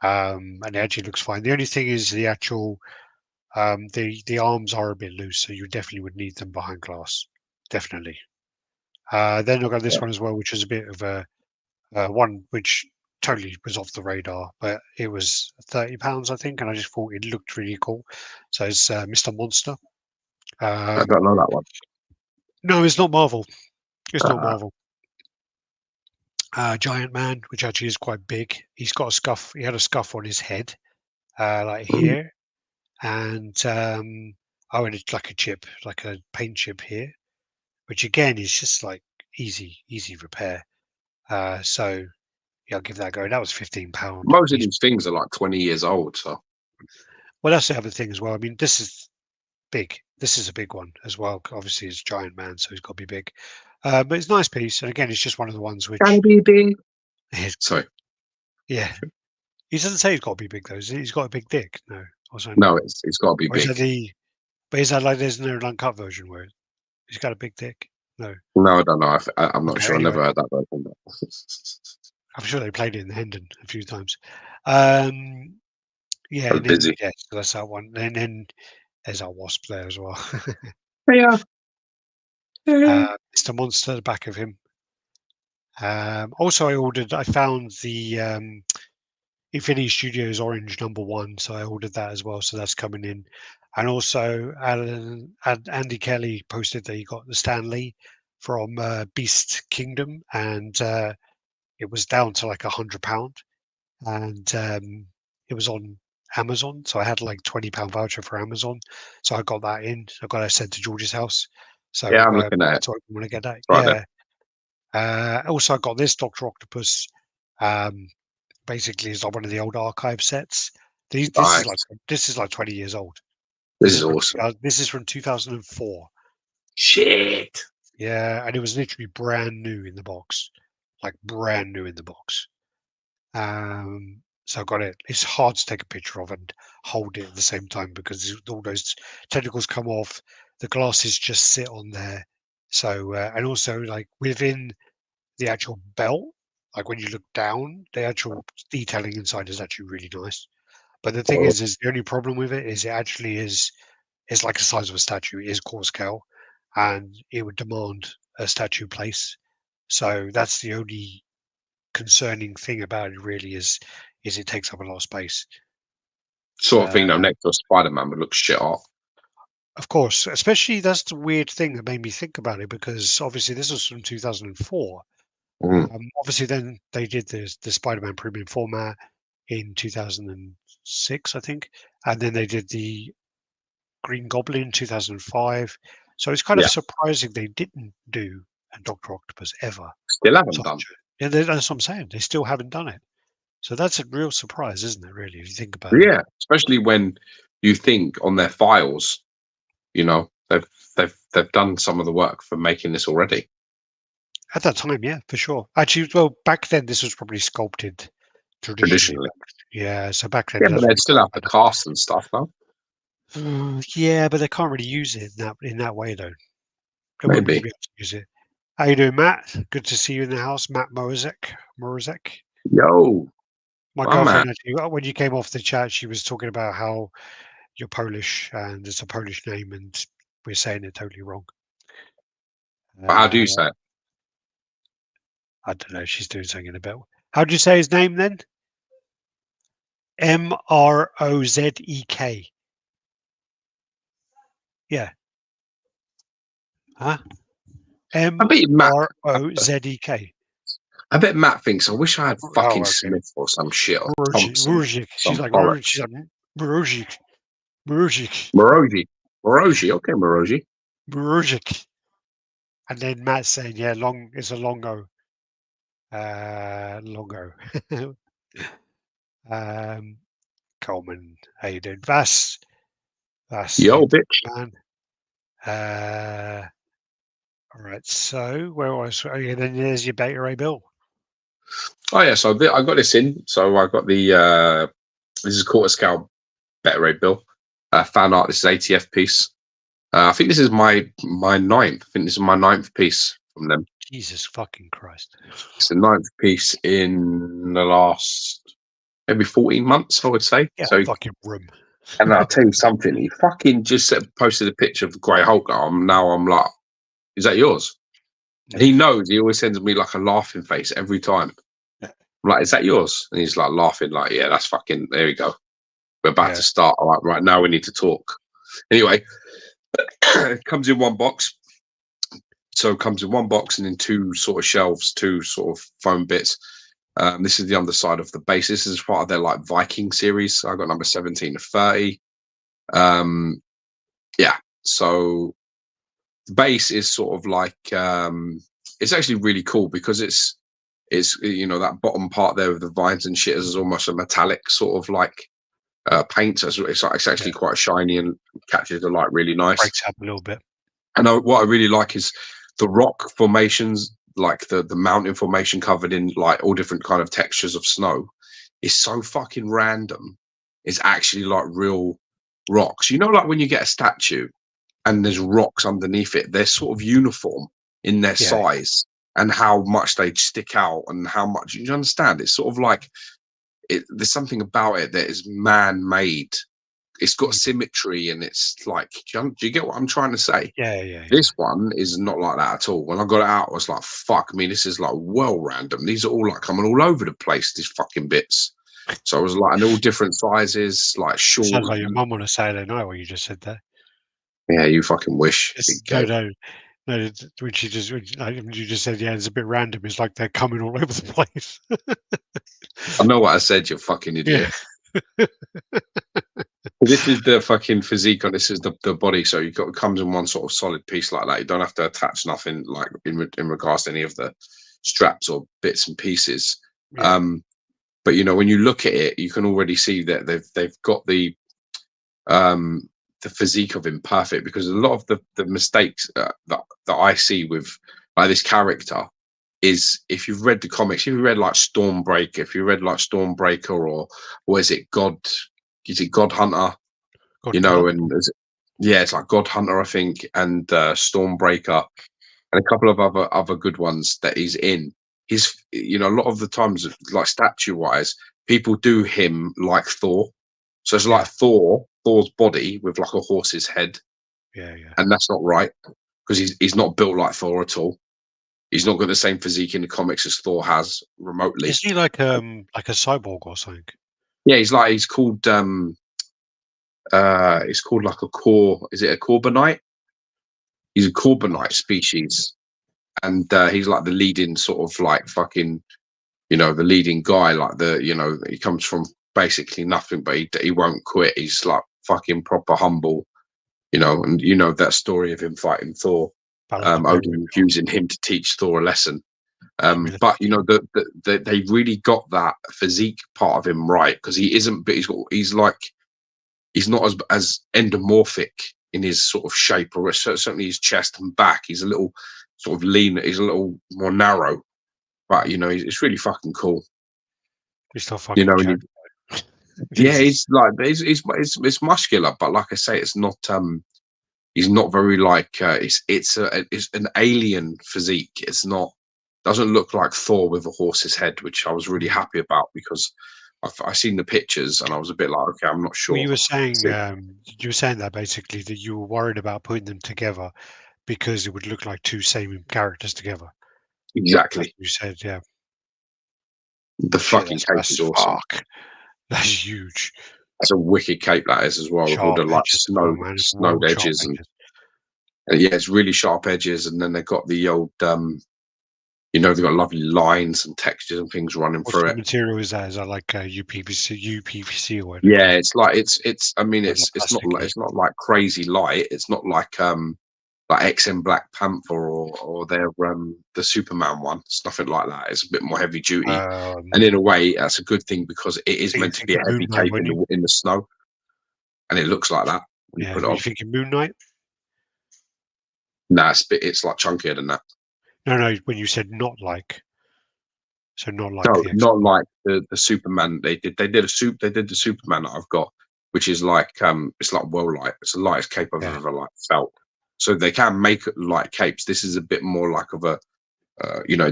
And it actually looks fine. The only thing is the actual the arms are a bit loose, so you definitely would need them behind glass, definitely. Then I've got this Yeah. one as well, which is a bit of a one which totally was off the radar, but it was £30, I think, and I just thought it looked really cool. So it's Mr. Monster. I don't know that one. No, it's not Marvel. It's not Uh, Marvel. Giant Man, which actually is quite big. He's got a scuff. He had a scuff on his head, like here, and oh, and it's like a chip, like a paint chip here, which again is just like easy repair. So yeah, I'll give that a go. That was £15. most of He's these things are like 20 years old, so well, that's the other thing as well. I mean, this is big. This is a big one as well. Obviously, it's Giant Man, so he's got to be big. But it's a nice piece, and again, it's just one of the ones gotta which, be big. Sorry, yeah, he doesn't say he's got to be big though. He's got a big dick. No, or something. no, it's got to be Or is big. that the? But is that like there's no uncut version where he's got a big dick? No. No, I don't know. I'm not Okay. sure. I Anyway, never heard that version. I'm sure they played it in the Hendon a few times. Um, I yeah, was and then busy. yeah, so that's that one. And then there's our wasp there as well. Yeah. Yeah. Mr. Monster, the back of him. Also, I found the Infinity Studios Orange #1, so I ordered that as well. So that's coming in. And also, Andy Kelly posted that he got the Stan Lee from Beast Kingdom, and it was down to like £100, and it was on Amazon. So I had like £20 voucher for Amazon, so I got that in. I got that sent to George's house. So Yeah, I'm looking at it. that's what I want to get that. Right there. Yeah. Also, I got this Doctor Octopus. Um, Basically, it's like one of the old archive sets. Nice. This is like 20 years old. This is awesome. This is from 2004. Shit. Yeah, and it was literally brand new in the box, like brand new in the box. So I got it. It's hard to take a picture of and hold it at the same time because all those tentacles come off. The glasses just sit on there. So and also like within the actual belt, like when you look down, the actual detailing inside is actually really nice. But the thing is the only problem with it is it actually is it's like the size of a statue. It is core scale, and it would demand a statue place. So that's the only concerning thing about it. Really, is it takes up a lot of space. Sort of thing though, Uh, next to a Spider-Man would look shit off. of course, especially that's the weird thing that made me think about it because obviously this was from 2004. Mm. Obviously, then they did the Spider-Man premium format in 2006, I think, and then they did the Green Goblin in 2005. So it's kind of Yeah. surprising they didn't do a Doctor Octopus ever. Still haven't done. Sideshow. Yeah, that's what I'm saying. They still haven't done it. So that's a real surprise, isn't it? Really, if you think about it. Yeah. Especially when you think on their files, you know, they've done some of the work for making this already. At that time, yeah, for sure. Actually, well, back then this was probably sculpted traditionally. Traditionally. Yeah, so back then Yeah, but that's they'd probably still have the cast and stuff though. Yeah, but they can't really use it in that way though. They wouldn't really Maybe. be able to use it. How you doing, Matt? Good to see you in the house, Matt Morazek. Morazek. Yo, My my man. girlfriend actually, when you came off the chat, she was talking about how you're Polish and it's a Polish name, and we're saying it totally wrong. How do you Uh, say it? I don't know. She's doing something in a bell. How do you say his name then? Mrozek. Yeah. Huh? I bet Matt. Morozek. I bet Matt thinks I wish I had fucking Oh, okay. Smith or some shit or Morozek. Thompson. She's Some like bollocks. she's like Morozek. Morozek. Moroji. Okay, Moroji. Morozek. And then Matt's saying, yeah, it's a longo. Longo. Coleman, how you doing? That's Yo, you, bitch. man. All right, so where was? Oh, yeah, then there's your Beta Ray Bill. Oh yeah, so I got this in. So I got the this is quarter scale Better Ray Bill. Fan art. This is ATF piece. I think this is my ninth. I think this is my ninth piece from them. Jesus fucking Christ! It's the ninth piece in the last maybe 14 months, I would say. Yeah, So, fucking room. and I'll tell you something. He fucking just posted a picture of the Grey Hulk. Now I'm like, is that yours? And he knows. He always sends me like a laughing face every time. I'm like, is that yours? And he's like laughing, like, yeah, that's fucking. There we go. We're about to start. All right, now we need to talk. Anyway, it comes in one box. So it comes in one box and in two sort of shelves, two sort of foam bits. This is the underside of the base. This is part of their like Viking series. I got number 17 to 30. Yeah. So the base is sort of like it's actually really cool because it's you know that bottom part there of the vines and shit is almost a metallic sort of like paint. So it's actually quite shiny and catches the light really nice. Breaks up a little bit. And what I really like is the rock formations, like the mountain formation covered in like all different kind of textures of snow, is so fucking random. It's actually like real rocks. You know, like when you get a statue and there's rocks underneath it, they're sort of uniform in their size and how much they stick out and how much. You understand? It's sort of like there's something about it that is man-made. It's got symmetry and it's like, do you get what I'm trying to say? Yeah. This one is not like that at all. When I got it out, I was like, fuck me, this is like well random. These are all like coming all over the place, these fucking bits. So I was like, and all different sizes, like short. Sounds like your mum on a Saturday night what you just said there. Yeah, you fucking wish. No. When you just said, yeah, it's a bit random. It's like they're coming all over the place. I know what I said, you fucking idiot. Yeah. This is the fucking physique on this is the body, so it comes in one sort of solid piece like that. You don't have to attach nothing like in regards to any of the straps or bits and pieces. Yeah. But you know, when you look at it, you can already see that they've got the physique of him perfect, because a lot of the mistakes that I see with like this character is, if you've read the comics, if you read like Stormbreaker, or is it God Hunter? You know, and it's like God Hunter, I think, and Stormbreaker, and a couple of other good ones that he's in. He's, you know, a lot of the times, like statue wise, people do him like Thor. So it's like Thor's body with like a horse's head. Yeah. And that's not right, because he's not built like Thor at all. He's not got the same physique in the comics as Thor has remotely. Is he like a cyborg or something? Yeah, he's called it's called like a core. Is it a Corbinite? He's a Corbinite species, and he's like the leading sort of like fucking, you know, the leading guy. Like he comes from basically nothing, but he won't quit. He's like fucking proper humble, you know. And you know that story of him fighting Thor, Odin using him to teach Thor a lesson. But you know they really got that physique part of him right, because he isn't, but he's not as endomorphic in his sort of shape, or certainly his chest and back. He's a little sort of lean. He's a little more narrow, but you know, it's really fucking cool. He's still fucking, you know, yeah, he's like it's muscular, but like I say, it's not. He's not very like it's an alien physique. It's not, doesn't look like Thor with a horse's head, which I was really happy about, because I seen the pictures and I was a bit like, okay, I'm not sure. Well, you were saying that basically that you were worried about putting them together because it would look like two same characters together. Exactly. You said, yeah. The fucking cape is awesome. Fuck. That's huge. That's a wicked cape that is as well, with all the like snowed edges and And yeah, it's really sharp edges, and then they've got the old, they've got lovely lines and textures and things running What through sort of it. material is that? Is that like UPVC or whatever? Yeah, it's like it's. I mean, Or like plasticky? it's not like crazy light. It's not like XM Black Panther or their the Superman one. It's nothing like that. It's a bit more heavy duty, and in a way, that's a good thing because it is Are you meant to be a thinking heavy Moon Knight cape when you? in the snow, and it looks like that when you Yeah, put it were you on. thinking Moon Knight? Nah, it's like chunkier than that. No, when you said not like, so not like No, the X. not like the Superman they did. They did the Superman that I've got, which is like it's like well light. It's the lightest cape I've Yeah, ever like felt. So they can make light capes. This is a bit more like of a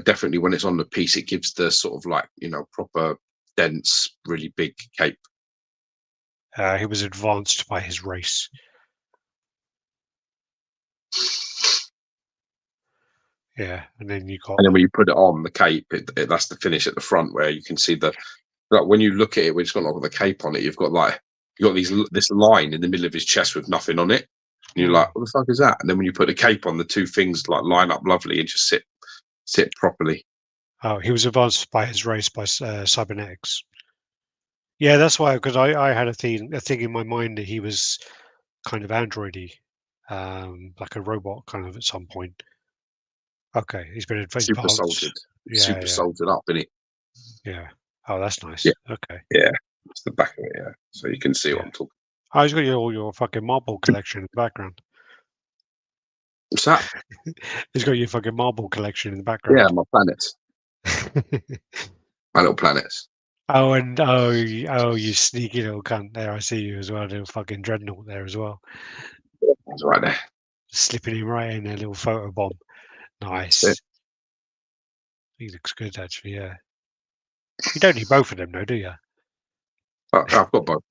definitely when it's on the piece, it gives the sort of like proper dense, really big cape. he was advanced by his race. Yeah, and then you got And then when you put it on the cape, that's the finish at the front where you can see like when you look at it, when it's got like the cape on it, you've got this line in the middle of his chest with nothing on it. And you're like, what the fuck is that? And then when you put the cape on, the two things like line up lovely and just sit properly. oh, he was advanced by his race by cybernetics. Yeah, that's why because I had a thing in my mind that he was kind of androidy, like a robot kind of at some point. Okay, he's been Super advanced. soldered, Yeah, yeah, up in it. yeah. Oh, that's Yeah, nice. Okay, yeah. That's the back of it. Yeah, so you can see what yeah. I'm talking. Oh, he's got all your fucking marble collection in the background. What's that? He's got your fucking marble collection in the Yeah, background. my planets, my little planets. Oh, and oh, you sneaky little cunt! There, I see you as well. Little fucking dreadnought there as well, It's right there. slipping him right in a little photo bomb. That's it. Nice. He looks good actually. Yeah. You don't need both of them, though, do you? I've got both.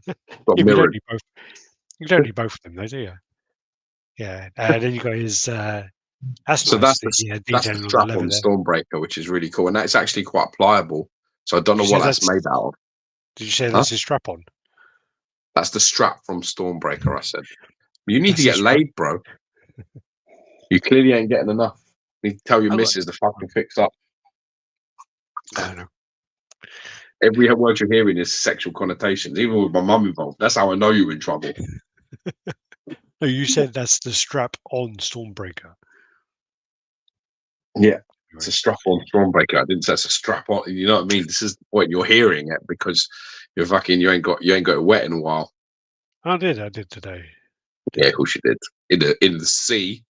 Got Yeah, but you don't mirrored. need both. You don't need both of them, though, do you? Yeah. Then you got his. That's So nice. that's The that's the detailing on the strap leather on there. Stormbreaker, which is really cool, and that's actually quite pliable. So I don't Did know you say what that's that's? made out of. Did you say Huh? that's his strap on? That's the strap from Stormbreaker. I said you need to That's his get strap. laid, bro. You clearly ain't getting enough. You need to tell your I got. missus to fucking fix up. I don't know. Every word you're hearing is sexual connotations, even with my mum involved. That's how I know you're in trouble. No, you said that's the strap on Stormbreaker. Yeah, it's a Anyway. strap on Stormbreaker. I didn't say it's a strap on. You know what I mean? This is the point you're hearing it because you ain't got it wet in a while. I did today. Yeah, of course you did. In the sea.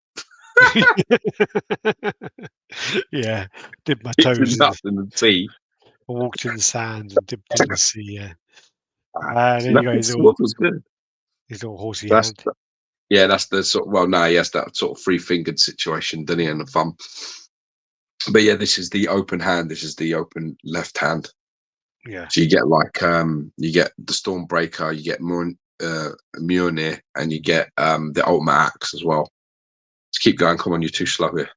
Yeah, dipped my It's toes in. nuts in the sea. I walked in the sand and dipped in the sea. Yeah. And then No, you got it's what was good. his little horsey That's hand. that's the sort. Well, no, yes, that sort of free-fingered situation, didn't he, and the thumb. But yeah, this is the open hand. This is the open left hand. Yeah. So you get you get the Stormbreaker, you get Mjolnir, and you get the Ultimate Axe as well. Let's keep going. Come on, you're too slow here.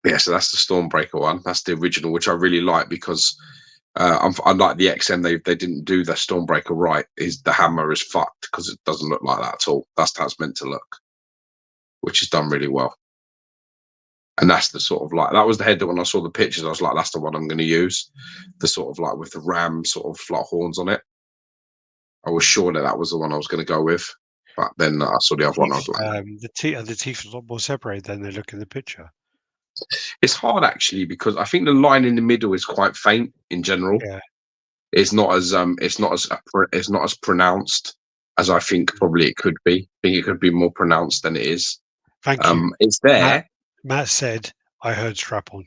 Yeah, so that's the Stormbreaker one. That's the original, which I really like because unlike the XM, they didn't do the Stormbreaker right. Is the hammer is fucked because it doesn't look like that at all. That's how it's meant to look, which is done really well. And that's the sort of like that was the head that when I saw the pictures, I was like, that's the one I'm going to use. The sort of like with the ram sort of like horns on it. I was sure that was the one I was going to go with, but then I saw the other one. I was like, The teeth are a lot more separated than they look in the picture. it's hard actually because I think the line in the middle is quite faint in general. Yeah. It's not as pronounced as I think probably it could be. I think it could be more pronounced than it is. Thank you. It's there. Matt said, I heard strap on.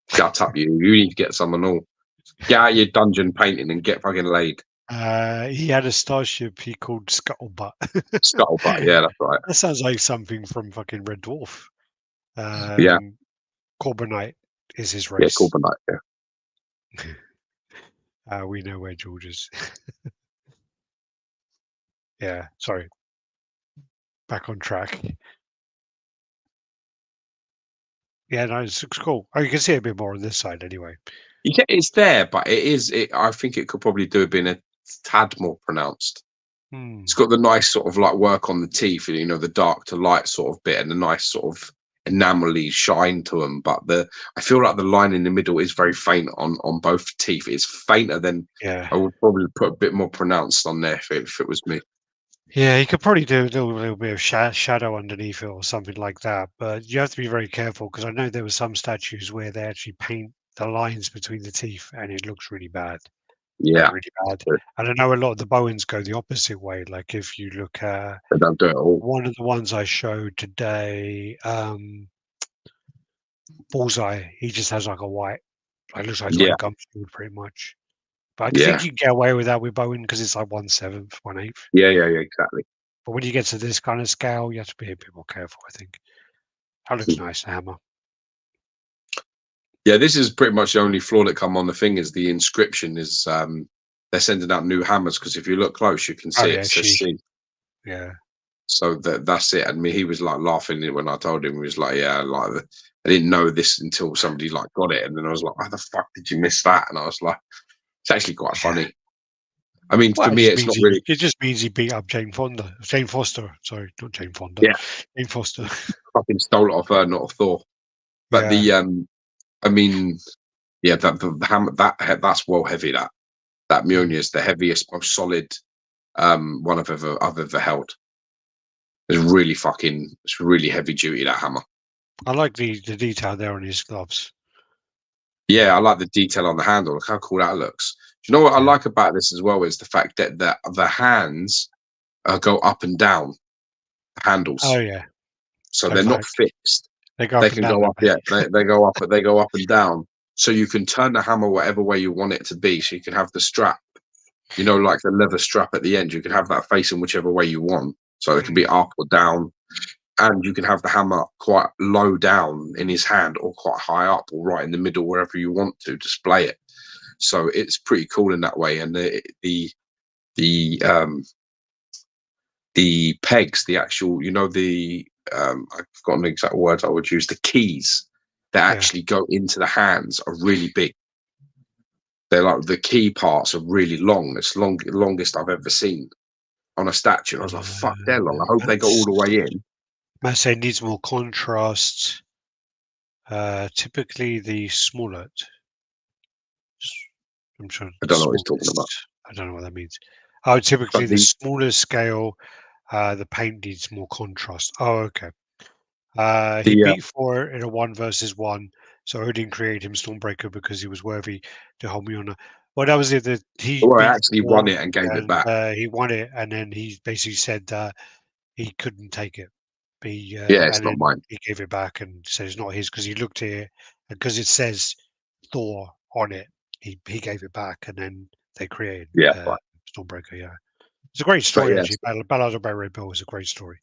Shut up, you. You need to get someone all. Get out your dungeon painting and get fucking laid. He had a starship he called Scuttlebutt. Scuttlebutt, yeah, that's right. That sounds like something from fucking Red Dwarf. Yeah. Corbinite is his Yeah, race. Corbinite, yeah. We know where George is. Yeah, sorry. Back on track. Yeah, no, it looks cool. Oh, you can see a bit more on this side anyway. It's there, but I think it could probably do have been a tad more pronounced. Hmm. It's got the nice sort of like work on the teeth, you know, the dark to light sort of bit, and the nice sort of enamely shine to them. But I feel like the line in the middle is very faint on both teeth. It's fainter than Yeah. I would probably put a bit more pronounced on there if it was me. Yeah, you could probably do a little bit of shadow underneath it or something like that, but you have to be very careful because I know there were some statues where they actually paint the lines between the teeth and it looks really bad, like Yeah, really bad. And I know a lot of the Bowens go the opposite way. Like if you look at they don't do it all. one of the ones I showed today, Bullseye, he just has like a white, like looks like he's got Yeah, a gum shield pretty much. But I think yeah, you can get away with that with Bowen because it's like 1/7, 1/8. yeah, exactly. But when you get to this kind of scale, you have to be a bit more careful, I think. That looks nice, the hammer. Yeah, this is pretty much the only flaw that come on the thing is the inscription is they're sending out new hammers because if you look close, you can Oh see yeah, it says she. C. Yeah. So that's it. And me, he was like laughing when I told him. He was like, "Yeah, like I didn't know this until somebody like got it." And then I was like, "How the fuck did you miss that?" And I was like, "It's actually quite Yeah. funny." I mean, Well, for me, it's not really. it just means he beat up Jane Foster. Sorry, not Jane Fonda. Yeah, Jane Foster. fucking stole it off her, not off Thor. But Yeah. I mean, yeah, the hammer that's well heavy. That Mm. Mjolnir is the heaviest, most solid one I've ever held. It's really heavy duty, that hammer. I like the detail there on his gloves. Yeah, I like the detail on the handle. Look how cool that looks. Do you know what I Yeah. like about this as well is the fact that the hands go up and down the Oh handles, yeah. so So they're it's not like fixed. they go They up and can down, go don't up. Yeah, they go up and down. So you can turn the hammer whatever way you want it to be. So you can have the strap, you know, like the leather strap at the end. You can have that facing whichever way you want. So it they? can be up or down, and you can have the hammer quite low down in his hand or quite high up or right in the middle, wherever you want to display it. So it's pretty cool in that way. And the the pegs, the actual, you know, I've got an exact word I would use. The keys that Yeah. actually go into the hands are really big. They're like the key parts are really long. It's longest I've ever seen on a statue. And I was like, fuck, they're long. I hope they go all the way in. Might say needs more contrast. Typically the smaller. I'm sure I the don't know what he's talking about. smallest. I don't know what that means. Oh, typically But the smaller scale, the paint needs more contrast. Oh, okay. He the beat Thor in a 1 versus 1, so Odin created him Stormbreaker because he was worthy to hold Mjolnir. Well, that was it. That he well, I beat actually won Thor, it and gave it and back. he won it, and then he basically said he couldn't take it. Yeah, it's And not then mine. he gave it back and said it's not his because he looked here and because it says Thor on it. He gave it back, and then they created Yeah, right. Stormbreaker. Yeah, it's a great But story actually. yes, Ballad of Red Bill is a great story.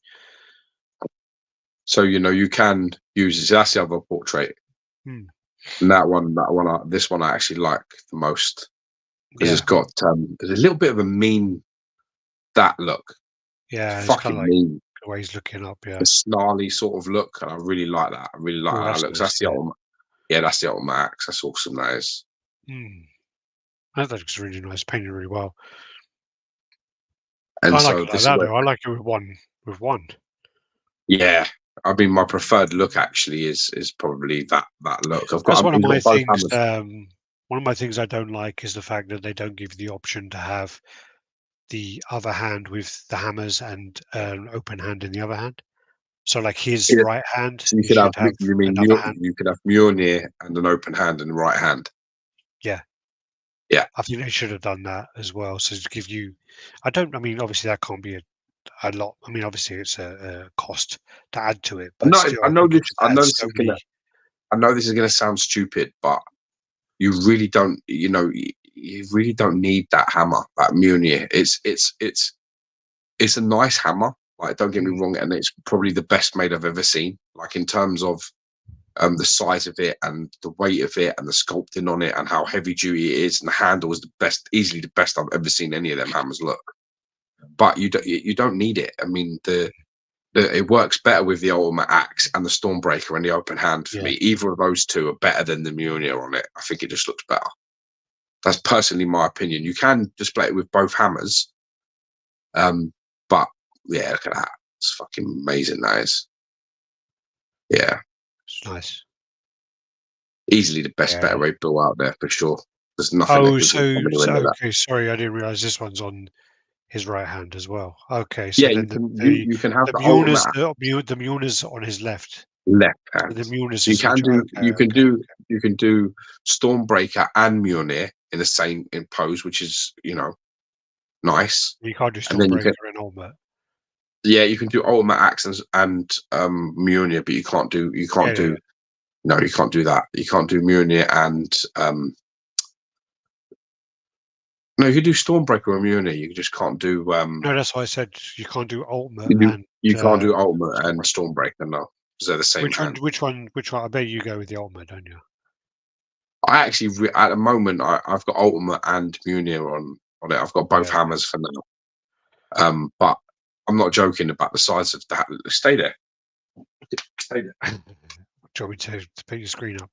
so you know you can use it. So that's the other portrait. Hmm. And this one I actually like the most because it's Yeah, got there's a little bit of a mean that look. yeah, It's it's kind fucking of like mean. the way he's looking up. The Yeah. snarly sort of look, and I really like that. I really like Oh, how that that's looks. nice. That's the Yeah. ultimate. Yeah, that's the ultimate axe. That's awesome. That is. Hmm. That looks really nice. Painted really well. And I like so it like this is that where, though. I like it with one. With one. yeah. I mean, my preferred look actually is probably that look. That's one of He's my got both things. hammers. One of my things I don't like is the fact that they don't give you the option to have the other hand with the hammers and an open hand in the other hand. So like his Yeah. right hand, So you he could have, should have you mean another hand. you could have Mjolnir and an open hand and right hand. Yeah, Yeah. I think they should have done that as well. So to give you, I mean, obviously that can't be a lot. I mean, obviously it's a cost to add to it, but still, I think it just I know adds this so is gonna, many. I know this is gonna sound stupid, but you really don't, you know, you really don't need that hammer, that Mjolnir. It's a nice hammer. Like, don't get me Mm, wrong, and it's probably the best made I've ever seen. Like in terms of the size of it and the weight of it and the sculpting on it and how heavy duty it is, and the handle is the best, easily the best I've ever seen any of them hammers look. But you don't need it. I mean, it works better with the ultimate axe and the Stormbreaker and the open hand for yeah, me. Either of those two are better than the Mjolnir on it. I think it just looks better. That's personally my opinion. You can display it with both hammers, But yeah, look at that. It's fucking amazing. That is. Yeah, It's nice. easily the best Yeah. better rate bill out there for sure. There's nothing that Oh, can sort of come anywhere near that. okay. Sorry, I didn't realize this one's on his right hand as well. Okay, so Yeah, you then can you can have the the ultimate Mjolnir's on his left. left So hand. the Mjolnir's So you is can do okay, you can do Stormbreaker and Mjolnir in the same in pose, which is nice. You can't do And then you Stormbreaker can and Ultimate. you can do ultimate actions and Mjolnir, but you can't do Yeah. no, you can't do that. You can't do Mjolnir and no, you can do Stormbreaker or Mjolnir. You just can't do No, that's why I said you can't do Ultimate and you can't do ultimate and Stormbreaker. Stormbreaker. No, because they're the same hand. Which one? I bet you go with the Ultimate, don't you? I actually, at the moment, I've got Ultimate and Mjolnir on it. I've got both Yeah. hammers for now. But I'm not joking about the size of that. Stay there. Stay there. Do you want me to put your screen up?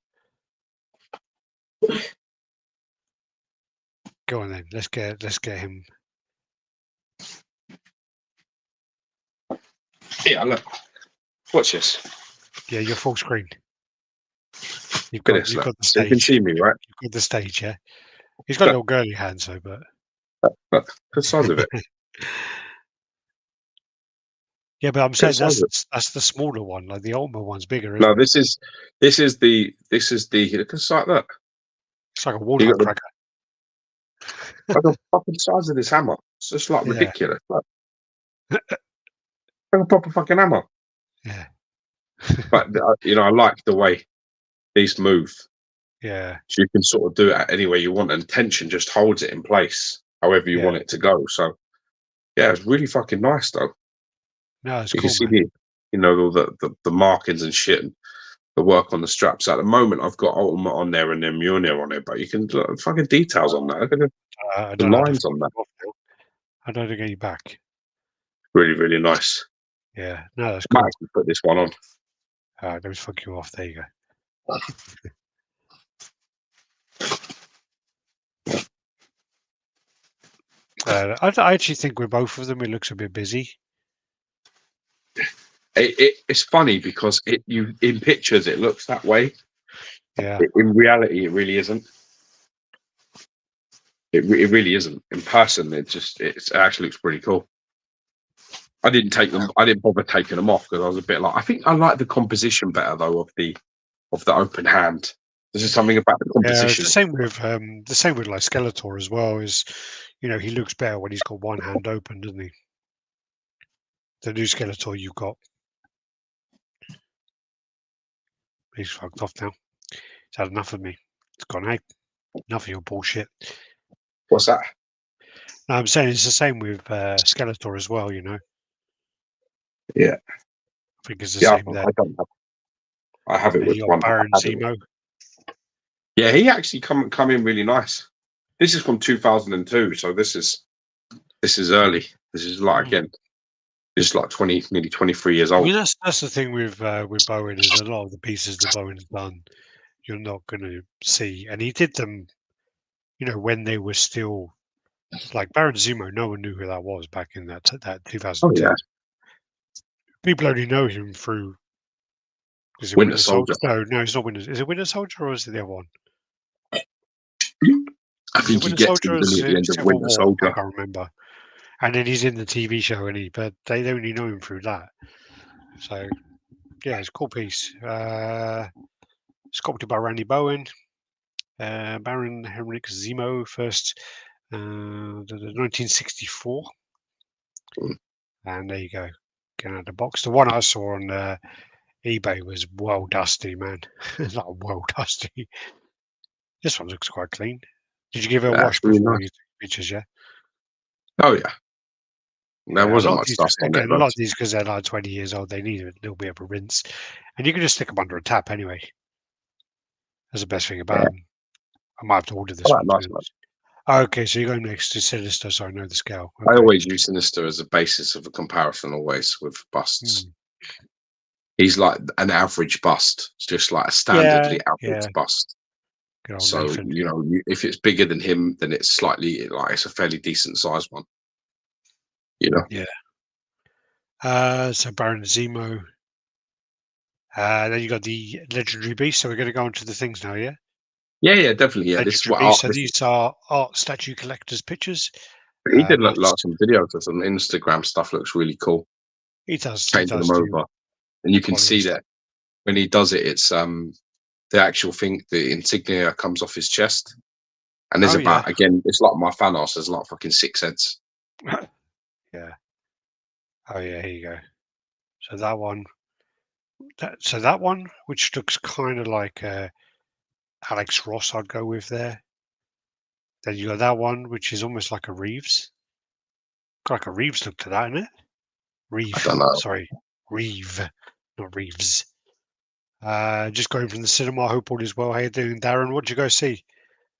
Go on then. Let's get him. Yeah, look. Watch this. Yeah, your full screen. You've Look at got this. you've got the So you can stage. see me, right? You've got the stage, yeah. He's got Look. little girly hands though, but Look the size of it. yeah, but I'm Look at saying the size of it. that's the smaller one. Like the Ultimate one's bigger, No, isn't it? this is the look at the size. Look, It's like a you walnut got the cracker. look at the fucking size of this hammer. It's just like Yeah, ridiculous. Look, like a proper fucking hammer. yeah, But I like the way these move. yeah, So you can sort of do it any way you want, and tension just holds it in place however you yeah. want it to go. So yeah, it's really fucking nice though. No, it's You can cool, see man. all the markings and shit, and the work on the straps. At the moment, I've got Ultimate on there and then Mjolnir on it, but you can look, fucking details on that. Look at I the don't know how to lines fuck on that. you off now. I don't know how to get you back. Really, really nice. Yeah, no, that's I might cool. actually put this one on. Let me fuck you off. There you go. I actually think with both of them, it looks a bit busy. It's funny because in pictures it looks that way. Yeah, In reality, it really isn't. It really isn't. In person, it actually looks pretty cool. I didn't take them. I didn't bother taking them off because I was a bit like. I think I like the composition better though of the open hand. There's just something about the yeah. It's composition. the same with like Skeletor as well. Is he looks better when he's got one hand open, doesn't he? The new Skeletor you've got. He's fucked off now. He's had enough of me. It's gone, hey, enough of your bullshit. What's that? No, I'm saying it's the same with Skeletor as well, Yeah, I think it's the yeah. same there. I don't have. I have it And with you got one. Baron Zemo. Yeah, he actually come in really nice. This is from 2002, so this is early. This is like again, it's like nearly 23 years I old. mean, that's the thing with Bowen is a lot of the pieces that Bowen's done, you're not going to see. And he did them, when they were still like Baron Zemo. No one knew who that was back in that Oh 2002. yeah, People only know him through. Is it Winter Winter Soldier. Soldier? No, it's not Winter. Is it Winter Soldier or is it the other one? I Is it think he Winter gets Soldier him or is at the it end of Civil Winter War? I Soldier. can't remember. And then he's in the TV show, but they only know him through that. So yeah, it's a cool piece. Sculpted by Randy Bowen, Baron Henrik Zemo, first 1964. Mm. And there you go, getting out of the box. The one I saw on eBay was well dusty, man. Like well dusty. This one looks quite clean. Did you give it a That's wash really before nice. you took pictures? Yeah. Oh yeah, there Yeah, a wasn't lot of much these, dust on it, again, a but lot of these because they're like 20 years old, they need a little bit of a rinse, and you can just stick them under a tap anyway. That's the best thing about yeah, them. I might have to order I this like one. nice one. Okay, so you're going next to Sinister, so I know the scale. I Okay. always use Sinister as a basis of a comparison, always with busts. He's like an average bust. It's just like a standardly average bust. Good old So Nathan. if it's bigger than him, then it's slightly like it's a fairly decent sized one. You know. Yeah. So Baron Zemo. Then you got the Legendary Beast. So we're going to go on to the things now, yeah? Yeah, definitely. Yeah, this is Legendary what art. Beast. So these are art statue collectors' pictures. He did look Nice. like some videos of some Instagram stuff. Looks really cool. He does Changing them do over, and you can quality see stuff. that when he does it, it's the actual thing, the insignia comes off his chest, and there's Oh, yeah. about again, it's like my Thanos. There's like fucking 6 heads. Yeah. Oh, yeah, here you go. So that one. That one, which looks kind of like Alex Ross, I'd go with there. Then you got that one, which is almost like a Reeves. Got like a Reeves look to that, isn't it? I Reeve, don't know. sorry, Reeve, not Reeves. Just going from the cinema. I hope all is well. How you doing, Darren? What'd you go see?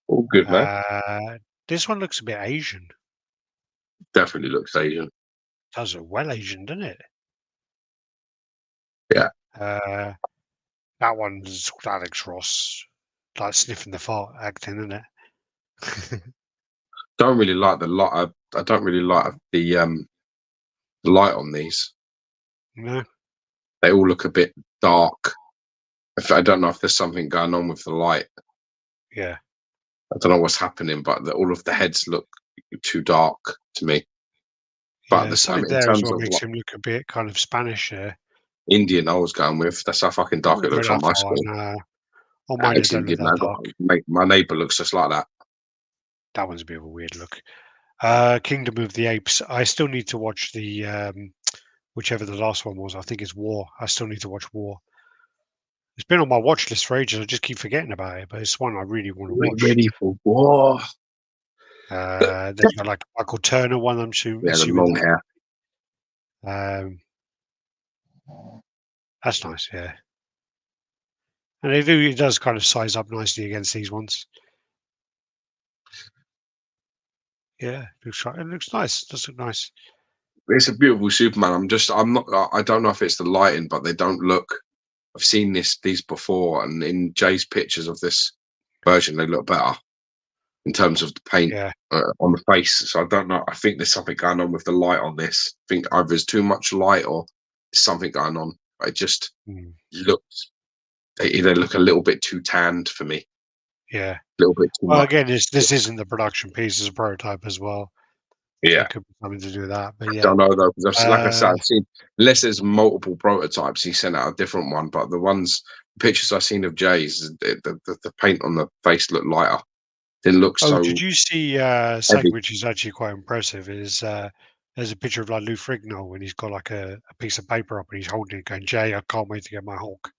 All good, man. This one looks a bit Asian. Definitely looks Asian. Does look well Asian, doesn't it? Yeah. Uh, that one's Alex Ross, like sniffing the fart acting, isn't it? Don't really like the light. I don't really like the light on these. No, They all look a bit dark. I don't know if there's something going on with the light. yeah, I don't know what's happening, but all of the heads look too dark to me. But yeah. I Something mean, in there as terms well of makes like him look a bit kind of Spanish. Indian, I was going with. That's how fucking dark Wouldn't it go looks on that my far. screen. No, on That mine they looks don't look Indian, that man. dark. My neighbour looks just like that. That one's a bit of a weird look. Kingdom of the Apes. I still need to watch the whichever the last one was. I think it's War. I still need to watch War. It's been on my watch list for ages. I just keep forgetting about it, but it's one I really want to We're watch. ready for war. Then you got like Michael Turner one. I'm Yeah, the assuming long hair. that. That's nice. Yeah, and they do. It does kind of size up nicely against these ones. Yeah, it looks nice. It does look nice. It's a beautiful Superman. I'm not. I don't know if it's the lighting, but they don't look. I've seen these before, and in Jay's pictures of this version, they look better in terms of the paint Yeah. on the face. So I don't know. I think there's something going on with the light on this. I think either there's too much light or there's something going on. It just Mm. looks. They look a little bit too tanned for me. Yeah. A little bit too Well, much. again, this isn't the production piece; it's a prototype as well, so Yeah. it could be something to do with that. But yeah, Don't know though, because like I said, uh, I've seen unless there's multiple prototypes, he sent out a different one. But pictures I've seen of Jay's, the paint on the face looked lighter. Didn't look oh, did so you see something heavy. which is actually quite impressive? Is there's a picture of like Lou Ferrigno and he's got like a piece of paper up and he's holding it, going, "Jay, I can't wait to get my Hulk."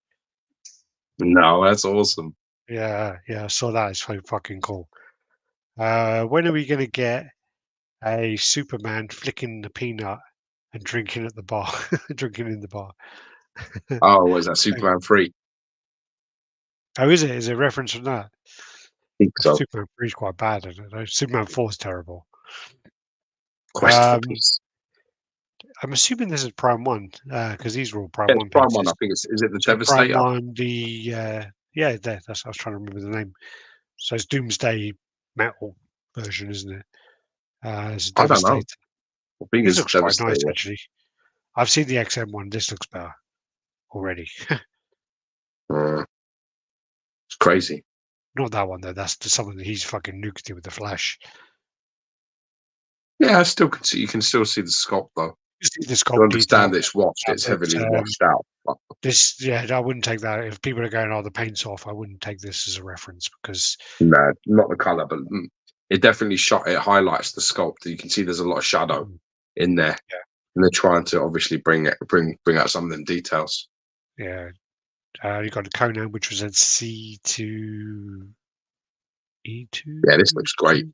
No, that's awesome. Yeah, yeah, I saw that. It's so fucking cool. When are we gonna get a Superman flicking the peanut and drinking at the bar, drinking in the bar? Oh, was that Superman 3? Oh, is it? Is it a reference from that? I think so. Superman 3 is quite bad, I don't know. Superman 4 is terrible. Quest for Um, Peace. I'm assuming this is Prime 1, because these are all Prime Yeah, it's 1 Prime One. I pieces. think is it the So Prime Devastator? 1, yeah, that's I was trying to remember the name. So it's Doomsday Metal version, isn't it? It's I don't know. Devastator. I think This it's looks quite nice, Devastator. actually. I've seen the XM one. This looks better already. It's crazy. Not that one, though. That's the someone that he's fucking nuked it with the Flash. Yeah, I still can see. You can still see the sculpt though. You see the You sculpt detail, understand it's washed. It's but heavily washed out. But this, yeah, I wouldn't take that. If people are going, "Oh, the paint's off," I wouldn't take this as a reference because no, not the color, but it definitely shot. It highlights the sculpt. You can see there's a lot of shadow mm, in there, yeah, and they're trying to obviously bring out some of them details. yeah. You got Conan, which was at C2 E2, Yeah, this looks great. E2.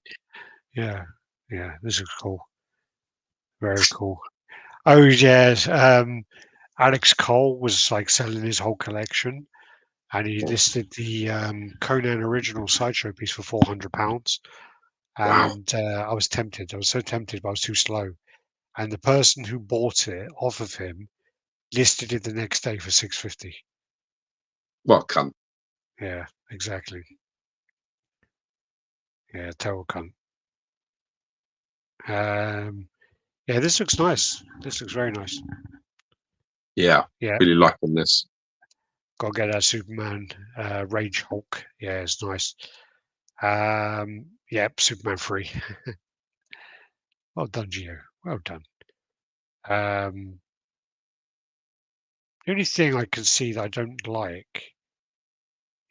Yeah, yeah. This is cool. Very cool. Oh yes, Alex Cole was like selling his whole collection, and he listed the Conan original sideshow piece for £400. Wow, And I was tempted. I was so tempted, but I was too slow. And the person who bought it off of him listed it the next day for 650. what cunt? Yeah, exactly. Yeah, total cunt. Um, Yeah, this looks nice. This looks very nice. Yeah, Yeah, really liking this. gotta get that Superman Rage Hulk. Yeah, it's nice. Yep, Superman 3. Well done, Gio. Well done. The only thing I can see that I don't like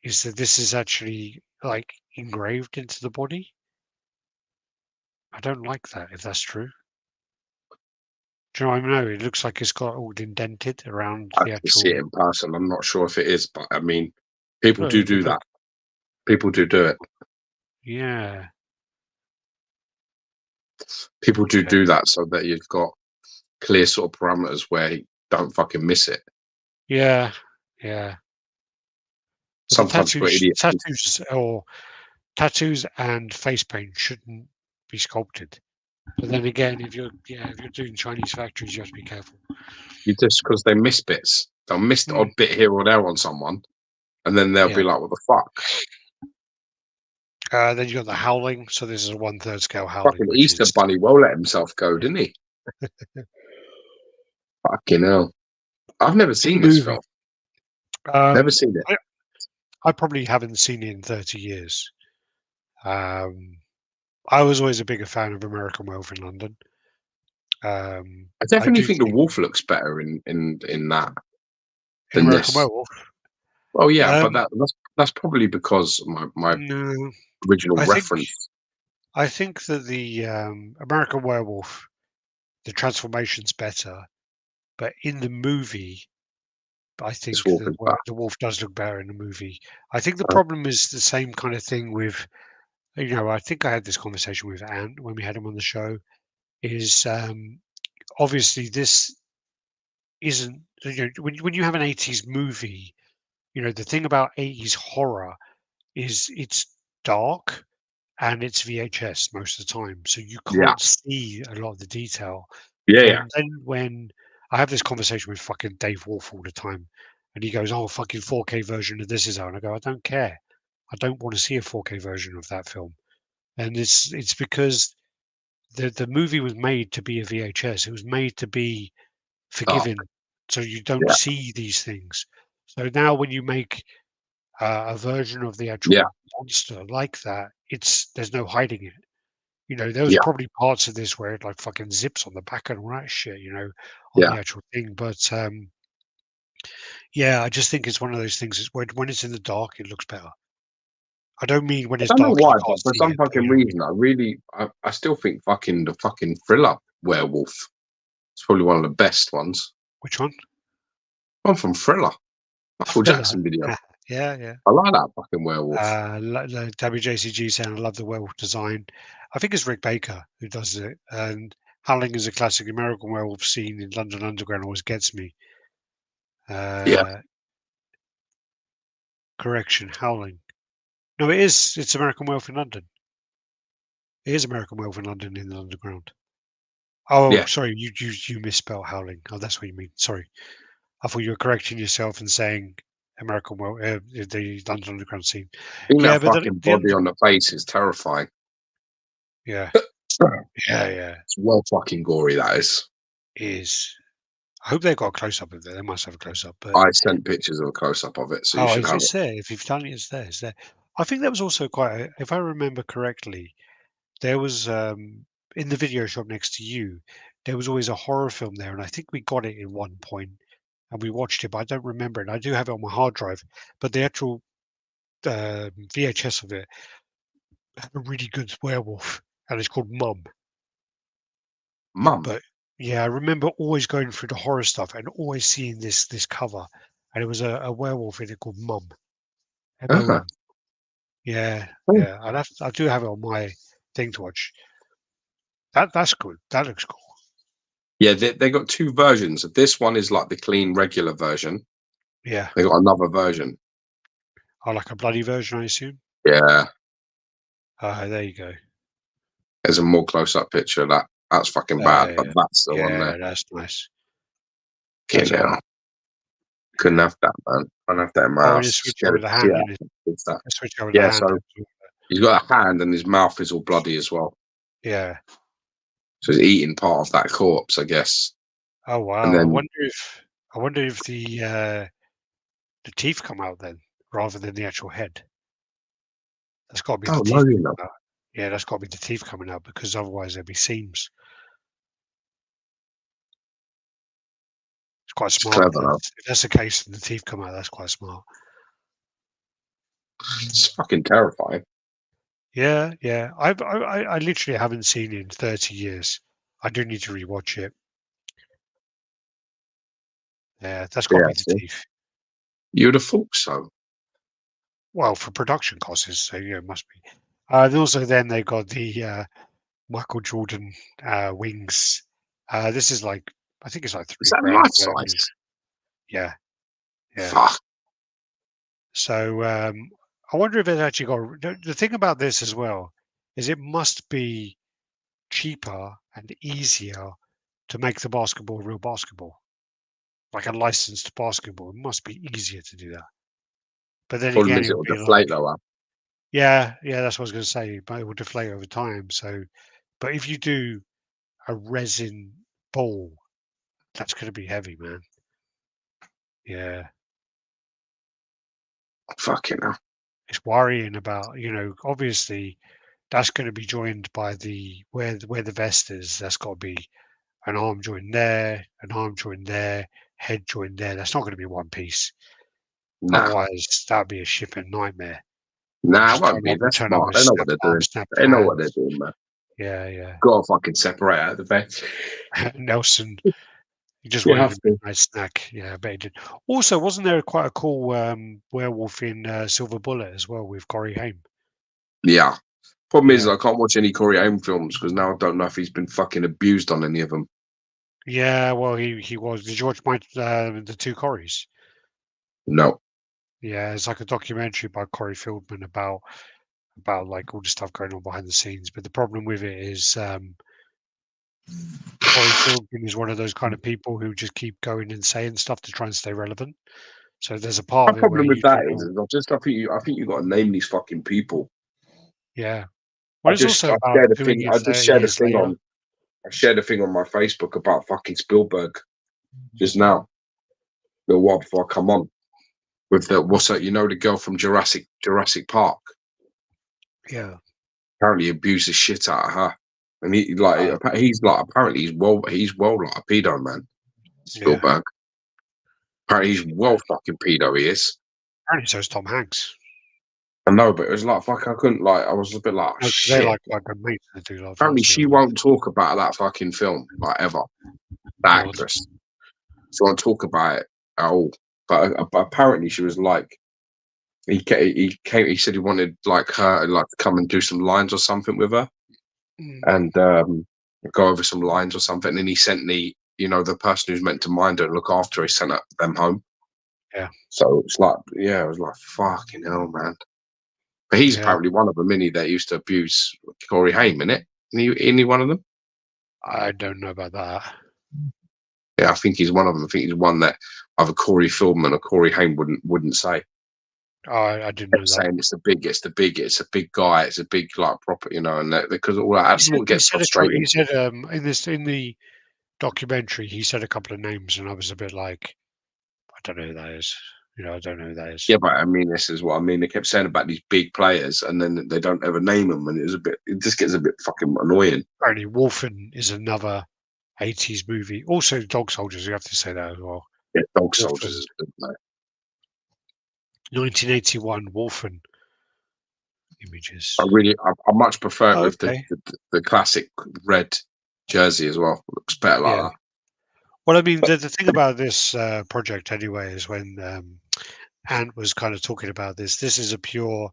is that this is actually like engraved into the body. I don't like that if that's true. Do you know what I mean? It looks like it's got all indented around I the can see it actual. in person. I'm not sure if it is, but I mean, people Look, do look, that. People do it. yeah. People Okay. do that so that you've got clear sort of parameters where you don't fucking miss it. Yeah. Yeah. But the Sometimes for idiots, tattoos and face paint shouldn't be sculpted. But then again, if you're doing Chinese factories, you have to be careful. you just because they miss bits, they'll miss the Mm, odd bit here or there on someone, and then they'll yeah. be like, "What the fuck?" Then you got the howling. So this is a 1/3 scale howling, Fucking which Easter is Bunny well let himself go, didn't he? Fucking hell! I've never in the seen this movie. film. Never seen it. I, I probably haven't seen it in 30 years. Um, I was always a bigger fan of American Werewolf in London. I I definitely do think the think wolf looks better in that in than American this. Werewolf. Oh yeah, but Um, that's probably because my no, original I think reference I think that the American Werewolf, the transformation's better, but in the movie, I this think wolf is back. the wolf does look better in the movie. I think the Uh, problem is the same kind of thing with, I think I had this conversation with Ant when we had him on the show. Is obviously this isn't when you have an 80s movie, the thing about 80s horror is it's dark and it's VHS most of the time, so you yeah, can't see a lot of the detail. yeah, yeah, And then when I have this conversation with fucking Dave Wolf all the time, and he goes, "Oh, fucking 4K version of this is out," and I go, "I don't care. I don't want to see a 4K version of that film." And it's because the movie was made to be a VHS. It was made to be dark. forgiving, so you don't Yeah, see these things. So now when you make a version of the yeah, actual monster like that, there's no hiding it. There was yeah, probably parts of this where it like fucking zips on the back and all that shit, on yeah. the actual thing. But yeah, I just think it's one of those things. Is when it's in the dark, it looks better. I don't mean when I it's don't know dark and you why, can't but for see some it, but you fucking know what I mean. reason, I still think the fucking thriller werewolf is probably one of the best ones. Which one? One from Thriller, Michael Thriller. Jackson video. Yeah, yeah. I like that fucking werewolf. WJCG saying I love the werewolf design. I think it's Rick Baker who does it. And Howling is a classic American werewolf scene in London Underground always gets me. Yeah, Uh, correction, Howling. No, it is. It's American Werewolf in London. It is American Werewolf in London in the Underground. Oh, yeah. sorry, you misspelled Howling. Oh, that's what you mean. Sorry, I thought you were correcting yourself and saying American Werewolf, the London Underground scene. Seeing Yeah, that but fucking body on the face is terrifying. yeah, It's yeah, yeah, well fucking gory, that is. it is. I hope they've got a close up of it. They must have a close up. But I sent pictures of a close up of it, so you oh, should if have it. it's there, if you've done it, it's there. It's there. I think that was also quite. If I remember correctly, there was in the video shop next to you. There was always a horror film there, and I think we got it in one point, and we watched it. But I don't remember it. I do have it on my hard drive, but the actual VHS of it had a really good werewolf, and it's called Mum. Mum. But yeah, I remember always going through the horror stuff and always seeing this cover, and it was a werewolf in it called Mum, Uh-huh. MOM. Yeah, Oh. yeah. I do have it on my thing to watch. That's good. That looks cool. Yeah, they got two versions. This one is like the clean regular version. Yeah. They got another version. Oh, like a bloody version, I assume. Yeah, There you go. there's a more close up picture of that. That's fucking bad, but Yeah, that's the one there. yeah. That's nice. That's Fucking cool. hell. Couldn't have that, man. Couldn't have that in my Oh, and house. it's switch Scared over of the shit hand, out and of it's that. it's switch over the Yeah, hand. so he's got a hand and his mouth is all bloody as well. Yeah, So he's eating part of that corpse, I guess. Oh And wow! then, I wonder if the teeth come out then, rather than the actual head. That's got to be the don't know, teeth you know. coming out. Yeah, that's got to be the teeth coming out because otherwise there'd be seams. It's quite It's smart. clever, though. If that's the case and the teeth come out, that's quite smart. It's fucking terrifying. Yeah, yeah. I literally haven't seen it in 30 years. I do need to rewatch it. Yeah, that's got to Yeah, be the see? teeth. You'd have thought so. Well, for production costs, so yeah, it must be. And also, then they got the Michael Jordan wings. This is like, I think it's like Is three that grand. life size? Yeah, yeah. Fuck. So I wonder if it actually got. The thing about this as well is it must be cheaper and easier to make the basketball real basketball, like a licensed basketball. It must be easier to do that. But then Problem again, is, it would it'll be deflate like, lower. yeah, yeah, that's what I was going to say. But it will deflate over time. So, but if you do a resin ball, that's going to be heavy, man. Yeah, Fucking hell. it's worrying about. Obviously, that's going to be joined by where the vest is. That's got to be an arm joined there, an arm joined there, head joined there. That's not going to be one piece. Nah. Otherwise, that'd be a shipping nightmare. You Nah, it just won't be. They're turn up smart. with They know what snap they're doing. arms, snap They know what they're hands. doing, man. Yeah, yeah. Gotta fucking separate out the bed. Nelson, he just You wanted have a to. midnight snack. Yeah, I bet he did. Also, wasn't there quite a cool werewolf in Silver Bullet as well with Corey Haim? Yeah. Problem is, Yeah, I can't watch any Corey Haim films because now I don't know if he's been fucking abused on any of them. yeah. Well, he was. Did you watch the two Corys? No. Yeah, it's like a documentary by Corey Feldman about like all the stuff going on behind the scenes. But the problem with it is Corey Feldman is one of those kind of people who just keep going and saying stuff to try and stay relevant. So there's a part My of it where problem with you that think, is oh, I think you got to name these fucking people. yeah. Well, it's also I about shared a doing thing. it I just 30 shared a years thing later. on. I shared a thing on my Facebook about fucking Spielberg just now, a little while before I come on with the what's that? You know the girl from Jurassic Park. Yeah. Apparently abused the shit out of her, and Uh, he's like apparently he's well like a pedo man. yeah. Spielberg. Apparently he's Shit, well man. fucking pedo. He is. Apparently so is Tom Hanks. I know, but it was like fuck. I couldn't like. I was a bit like oh, No, because they shit. like quite good mates. They do like Apparently films she together. won't talk about that fucking film like ever. The God. actress. She won't talk about it at all. But apparently she was like he said he wanted like her like to come and do some lines or something with her Mm, and go over some lines or something. And then he sent the person who's meant to mind her and look after her, he sent them home. yeah. So it's like, yeah, it was like fucking hell, man. But he's Yeah. apparently one of them, innit, that used to abuse Corey Haim, innit? Isn't he one of them? I don't know about that. Yeah, I think he's one of them. I think he's one that either Corey Feldman or Corey Haim wouldn't say. Oh, I didn't know Kept that. saying it's a big guy, it's a big like proper, and that because all that. He That's said what he gets said a couple, he frustrating. said in the documentary he said a couple of names and I was a bit like, I don't know who that is. I don't know who that is. Yeah, but I mean, this is what I mean. They kept saying about these big players, and then they don't ever name them, and it just gets a bit fucking annoying. Apparently, Wolfen is another 80s movie. Also, Dog Soldiers. You have to say that as well. Yeah, Dog Soldiers Wolfen, is good, mate. 1981. Wolfen I images. really, I much prefer it Oh, with okay. the classic red jersey as well. Looks better like Yeah. that. Well, I mean, the thing about this project anyway is when Ant was kind of talking about this. This is a pure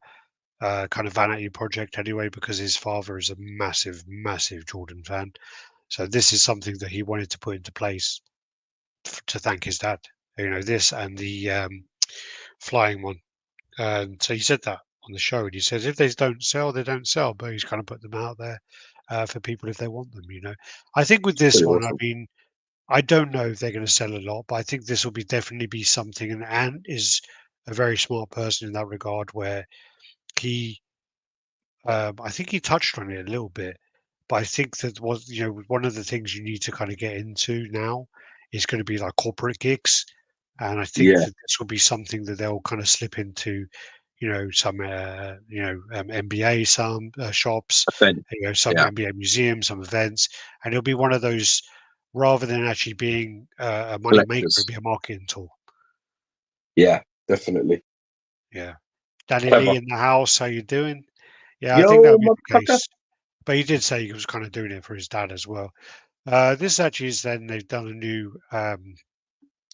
kind of vanity project anyway, because his father is a massive, massive Jordan fan. So this is something that he wanted to put into place to thank his dad. This and the flying one. And so he said that on the show, and he says if they don't sell, they don't sell. But he's kind of put them out there for people if they want them. I think with this Pretty one, I awesome. mean, I don't know if they're going to sell a lot, but I think this will be definitely be something. And Ant is a very smart person in that regard, where he, I think he touched on it a little bit, But I think that one of the things you need to kind of get into now is going to be like corporate gigs, and I think Yeah, that this will be something that they'll kind of slip into, some MBA, some shops, then some yeah, MBA museums, some events, and it'll be one of those rather than actually being a money maker, it'll collectors. be a marketing tool. Yeah, definitely. Yeah. Danny Lee Clever. in the house, how you doing? Yeah, I think Yo, that'll be the motherfucker. case. But he did say he was kind of doing it for his dad as well. This actually is then they've done a new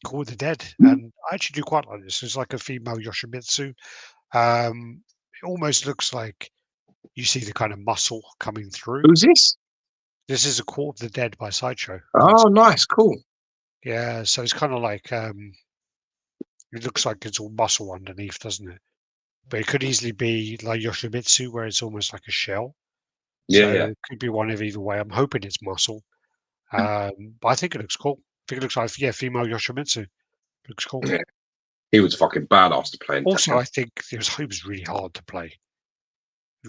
Call of the Dead, and I actually do quite like this. It's like a female Yoshimitsu. It almost looks like you see the kind of muscle coming through. Who's this? This is a Call of the Dead by Sideshow Oh, concept. nice, cool. Yeah, so it's kind of like it looks like it's all muscle underneath, doesn't it? But it could easily be like Yoshimitsu, where it's almost like a shell. Yeah, So yeah. it could be one of either way. I'm hoping it's muscle. But I think it looks cool. I think it looks like, yeah, female Yoshimitsu. Looks cool. Yeah. He was fucking badass to play in Also, Tekken. I think it was really hard to play.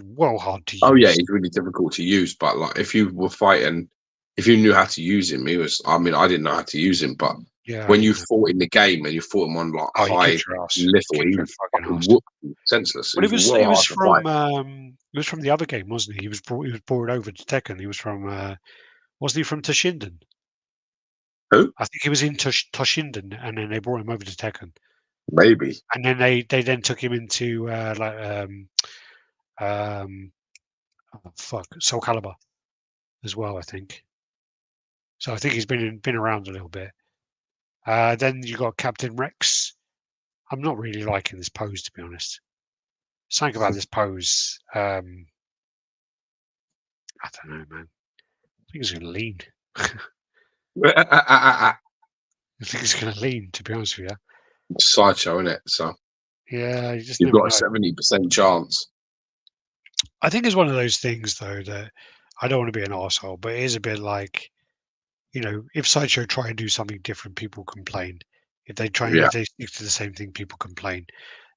Well hard to Oh yeah, use. he's really difficult to use. But like, if you were fighting, if you knew how to use him, he was. I mean, I didn't know how to use him, but Yeah, I when you didn't know. fought in the game and you fought him on like Oh, he high kicked your ass. level, Kicked he your was fucking fucking ass. whooped you senseless. He Well, it was was well it was hard to fight. from the other game, wasn't he? He was brought over to Tekken. He was from wasn't he from Toshinden? Who? I think he was in Toshinden, and then they brought him over to Tekken, Maybe. and then they then took him into um fuck Soul Calibur as well. I think. So I think he's been around a little bit. Then you got Captain Rex. I'm not really liking this pose, to be honest. Something about this pose. I don't know, man. I think he's going to lean. I think he's going to lean, to be honest with you. Sideshow, innit? So Yeah, you just you've never got a know. 70% chance. I think it's one of those things, though, that I don't want to be an arsehole, but it is a bit like, if Sideshow try and do something different, people complain. Yeah. If they stick to the same thing, people complain.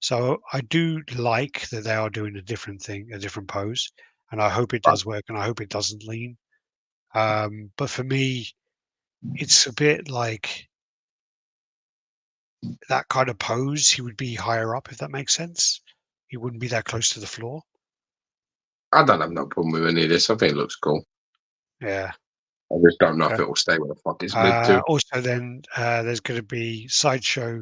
So I do like that they are doing a different thing, a different pose, and I hope it But does work, and I hope it doesn't lean. But for me, it's a bit like that kind of pose. He would be higher up, if that makes sense. He wouldn't be that close to the floor. I don't have no problem with any of this. I think it looks cool. Yeah. I just don't know if Okay. it will stay where the fuck it's meant to. Also, then there's going to be Sideshow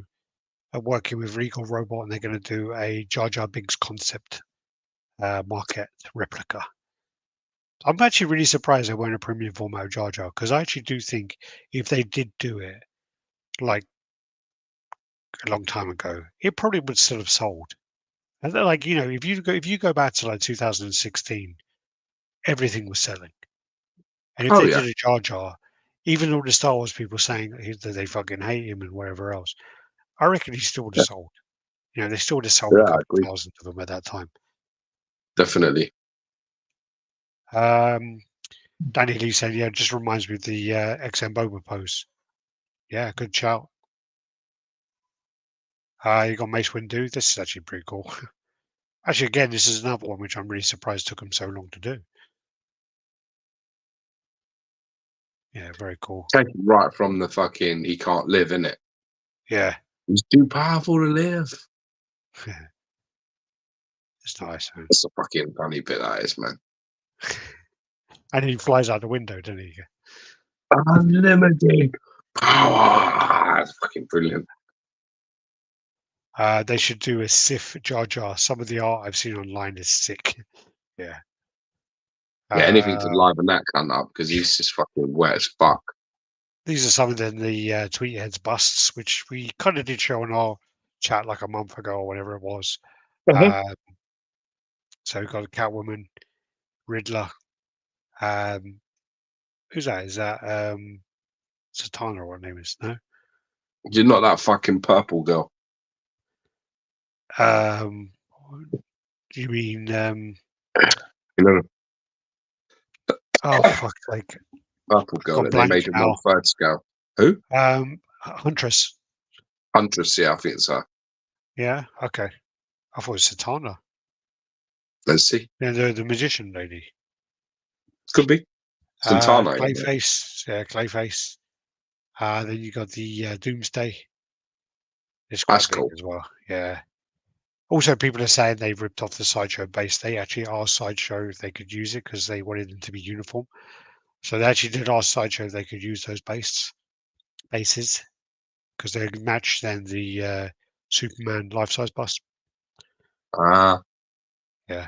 working with Regal Robot, and they're going to do a Jar Jar Binks concept market replica. I'm actually really surprised they weren't a premium format of Jar Jar, because I actually do think if they did do it like a long time ago, it probably would still have sold. And they're like, if you go back to like 2016, everything was selling. And if Oh they yeah, did a Jar Jar, even all the Star Wars people saying that they fucking hate him and whatever else, I reckon he still would have yeah, sold. They still would have sold a yeah. I couple agree. thousand of them at that time. Definitely. Um, Danny Lee said, "Yeah, it just reminds me of the XM Boba pose." Yeah, good shout. You got Mace Windu. This is actually pretty cool. Actually, again, this is another one which I'm really surprised took him so long to do. Yeah, very cool. Take it right from the fucking he can't live, innit? Yeah, He's too powerful to live. it's nice, man. That's a fucking funny bit that is, man. And he flies out the window, doesn't he? Unlimited power. That's fucking brilliant. They should do a Sith Jar Jar. Some of the art I've seen online is sick. Yeah. Yeah, anything to Uh, liven that cunt up because he's just fucking wet as fuck. these are some of the Tweet Heads busts, which we kind of did show on our chat like a month ago or whatever it was. Uh-huh. Uh, so we've got a Catwoman, Riddler. Um, who's that? Is that Satana or what her name is? No. You're not that fucking purple girl. Um, do you mean You know, oh fuck like purple I've girl gone that they blank made him on now. third scale. Who? Huntress. Huntress, yeah, I think it's her. Yeah, okay. I thought it was Satana. Let's see. Yeah, the magician lady. Could be. Santana. Clayface, Clayface. Then you got the Doomsday. It's That's quite big cool. as well. Yeah. Also, people are saying they ripped off the Sideshow base. They actually asked Sideshow if they could use it because they wanted them to be uniform. So they actually did ask Sideshow if they could use those bases because they match then the Superman life-size bust. Ah, Yeah.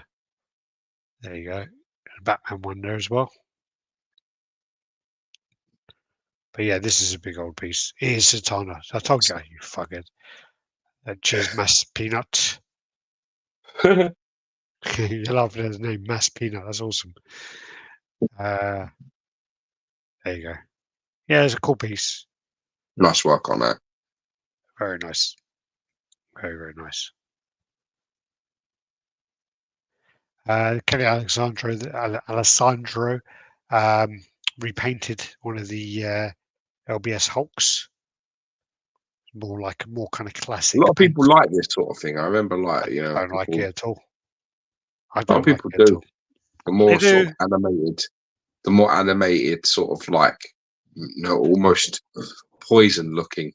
There you go. Batman one there as well. But yeah, this is a big old piece. It is Satana. I told you, you fuckhead. Cheers, Mass Peanut. You're laughing at his name, Mass Peanut. That's awesome. There you go. Yeah, it's a cool piece. nice work on that. Very nice. Very, very nice. Kelly Alessandro repainted one of the LBS Hulks. More kind of classic. A lot of paint. people like this sort of thing. I remember, I don't like people, it at all. I a lot of don't like people it at do. all. The They more sort do. of the more animated, sort of like, almost poison looking.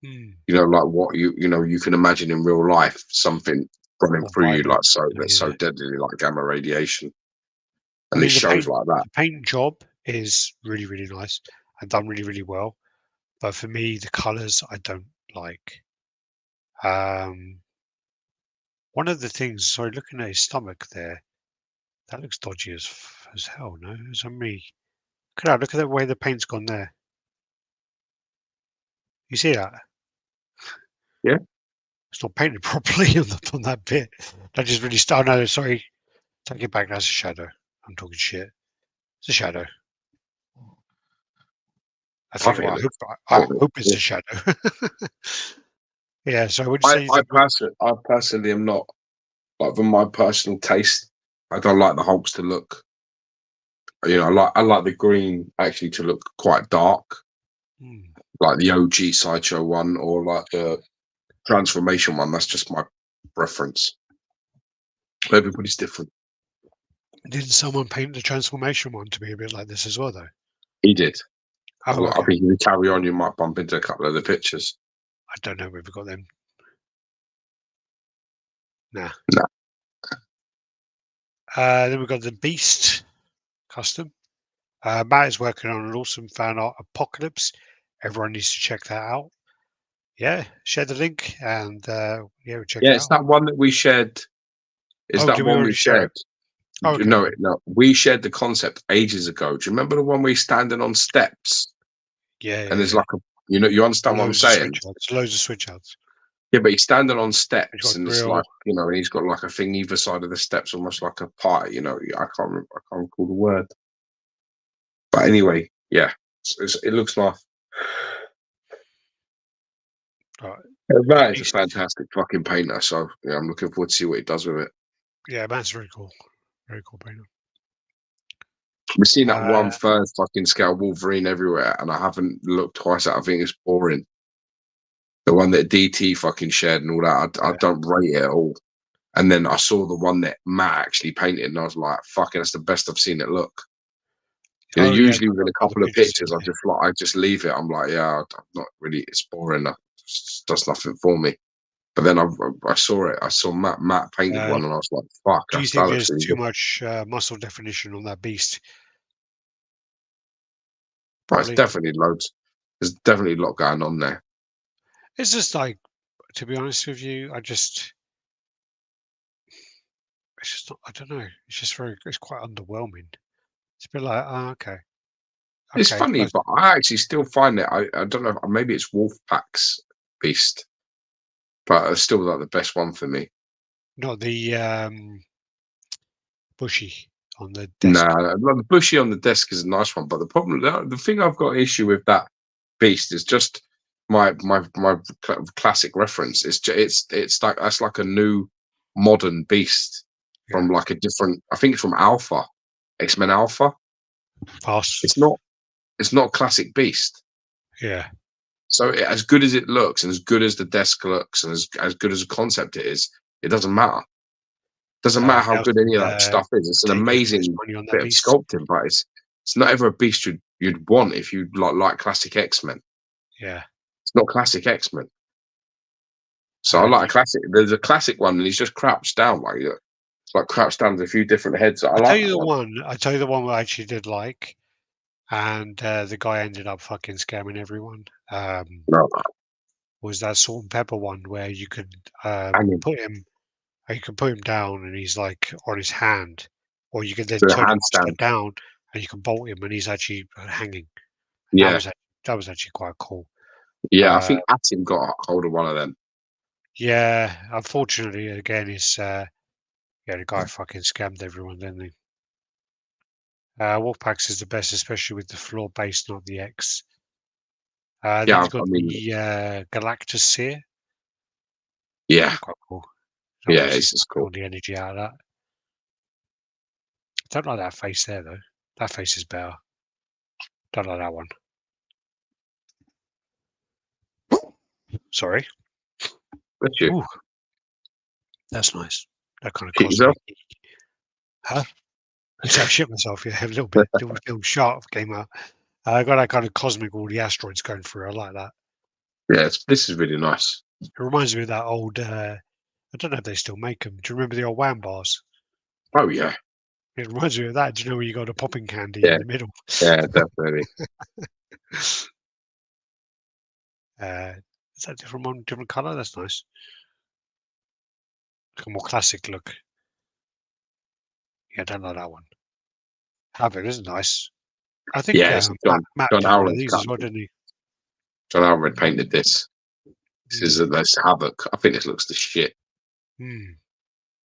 Mm. Like what you can imagine in real life, something running More through you, vibrant. like that's so deadly, like gamma radiation. I And mean, it shows like that. the paint job is really, really nice and done really, really well. But for me, the colours I don't like. One of the things, sorry, looking at his stomach there, that looks dodgy as hell. No, it's on me. Look at the way the paint's gone there. You see that? Yeah. It's not painted properly on that bit. That just really. Oh no, sorry. Take it back. That's a shadow. I'm talking shit. It's a shadow. I I think. think Well, it looks. I I think it hope looks it's cool. a shadow. Yeah. So would you say I personally am not, like, for my personal taste, I don't like the Hulks to look. I like the green actually to look quite dark, like the OG Sideshow one or like the transformation one. That's just my preference. Everybody's different. didn't someone paint the transformation one to be a bit like this as well, though? He did. Oh, I okay. think if you carry on, you might bump into a couple of the pictures. I don't know if we've got them. Nah. No. Then we've got the Beast custom. Matt is working on an awesome fan art Apocalypse. Everyone needs to check that out. Yeah, share the link and we'll check Yeah, it it's out. that one that we shared. Is that Did we one we already share shared? it? Oh, okay. No, we shared the concept ages ago. Do you remember the one where he's standing on steps? Yeah. And there's like you understand what I'm saying? Loads of switch outs. Yeah, but he's standing on He's steps, got and it's grill. like, and he's got like a thing either side of the steps, almost like a pie. I can't recall the word. But anyway, yeah, it looks nice. Right. That is a fantastic fucking painter. So yeah, I'm looking forward to see what he does with it. Yeah, that's very cool. Very cool painter. We've seen that one third fucking scale Wolverine everywhere, and I haven't looked twice at it. I think it's boring. The one that DT fucking shared and all that, I don't rate it at all. And then I saw the one that Matt actually painted, and I was like, "Fucking, that's the best I've seen it look." Usually within a couple of pictures, I just leave it. I'm like, yeah, I'm not really. It's boring. It does nothing for me. But then I saw it. I saw Matt painted one, and I was like, "Fuck, Do you think there's too much muscle definition on that beast?" It's definitely loads. There's definitely a lot going on there. It's just like, to be honest with you, it's just not. I don't know. It's just it's quite underwhelming. It's a bit like, oh, okay. It's funny, but I actually still find it. I don't know. Maybe it's Wolfpack's beast, but it's still like the best one for me. Not the bushy on the desk. Nah, the bushy on the desk is a nice one, but the thing I've got an issue with that beast is just my classic reference. It's like that's like a new modern beast from like a different. I think it's from Alpha, X-Men Alpha. Pass. It's not classic beast. Yeah. So as good as it looks, and as good as the desk looks, and as good as a concept it is, it doesn't matter. Doesn't matter how good any of that stuff is. It's an amazing bit of sculpting, but It's not ever a beast you'd want if you like classic X-Men. Yeah. It's not classic X-Men. So I And like a classic. There's a classic one, and he's just crouched down like it's like crouched down with a few different heads. I I like tell you that the one. one. I tell you the one I actually did like, and the guy ended up fucking scamming everyone. No, Was that salt and pepper one where you could hanging, put him, you could put him down, and he's like on his hand, or you could then do a turn him upside handstand. down, and you can bolt him, and he's actually hanging. And Yeah, that was actually quite cool. yeah. I Uh, think Atim got a hold of one of them. yeah, unfortunately, again, is yeah, the guy fucking scammed everyone, didn't he? Wolfpacks is the best, especially with the floor base, not the X. Then Yeah, you've got I mean, the Galactus Seer. yeah, Quite cool. yeah. Obviously, It's just sucking cool. all the energy out of that. Don't like that face there, though. That face is better. Don't like that one. Sorry. That's you. Ooh, that's nice. That kind of Hit yourself. cosmic. Huh? So I shit myself. Yeah, a little bit. Little sharp came out. I got that kind of cosmic, all the asteroids going through. I like that. Yeah, this is really nice. It reminds me of that old. I don't know if they still make them. Do you remember the old Wham bars? Oh yeah, It reminds me of that. Do you know where you got a popping candy in yeah, the middle? yeah, definitely. Is that different one, different color? That's nice. Like a more classic look. Yeah, I don't like that one. Havoc is nice. I think Yeah, it's Matt John did one of Howland's these as cut. well, didn't he? John Howland painted this. This is Mm. this Havoc. I think this looks the shit. Mm.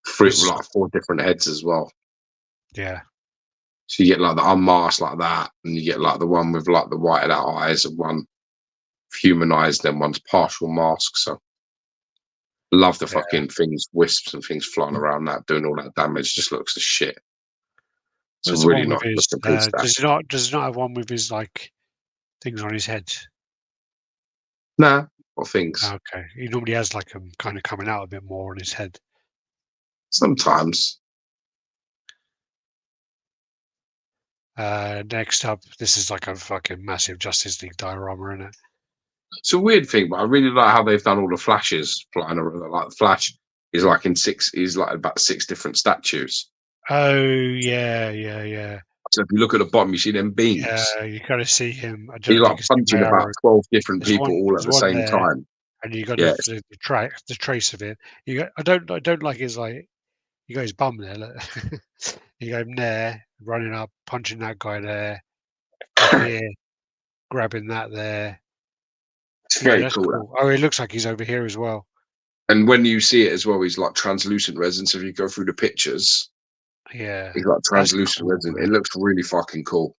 Three, This, like 4 different heads as well. yeah, So you get like the unmasked like that, and you get like the one with like the whited out eyes, and one humanized, then one's partial mask. So love the yeah. fucking things, wisps and things flying around that, doing all that damage. Just looks as shit. It's a Where's the really one with nice his? looking piece. That Does he not have one with his like things on his head? nah, or things. Okay, he normally has like them kind of coming out a bit more on his head. Sometimes Next up, this is like a fucking massive Justice League diorama, isn't it? it's a weird thing, but I really like how they've done all the flashes flying around. Like the Flash is like in six. He's like about 6 different statues. Oh yeah, yeah, yeah, So if you look at the bottom, you see them beams. yeah. You got to see him. I don't He's know if you like can see my punching about arrow. 12 different people all at There's the one same there, time. and you got Yeah, the trace of it. You got. I don't like his like. You got his bum there. Look. You got him there, running up, punching that guy there. Up here, grabbing that there. it's Yeah, very that's cool. That. cool. Oh, it looks like he's over here as well. And when you see it as well, he's like translucent resin. So if you go through the pictures, Yeah, he's like that's translucent cool, resin. It man. looks really fucking cool.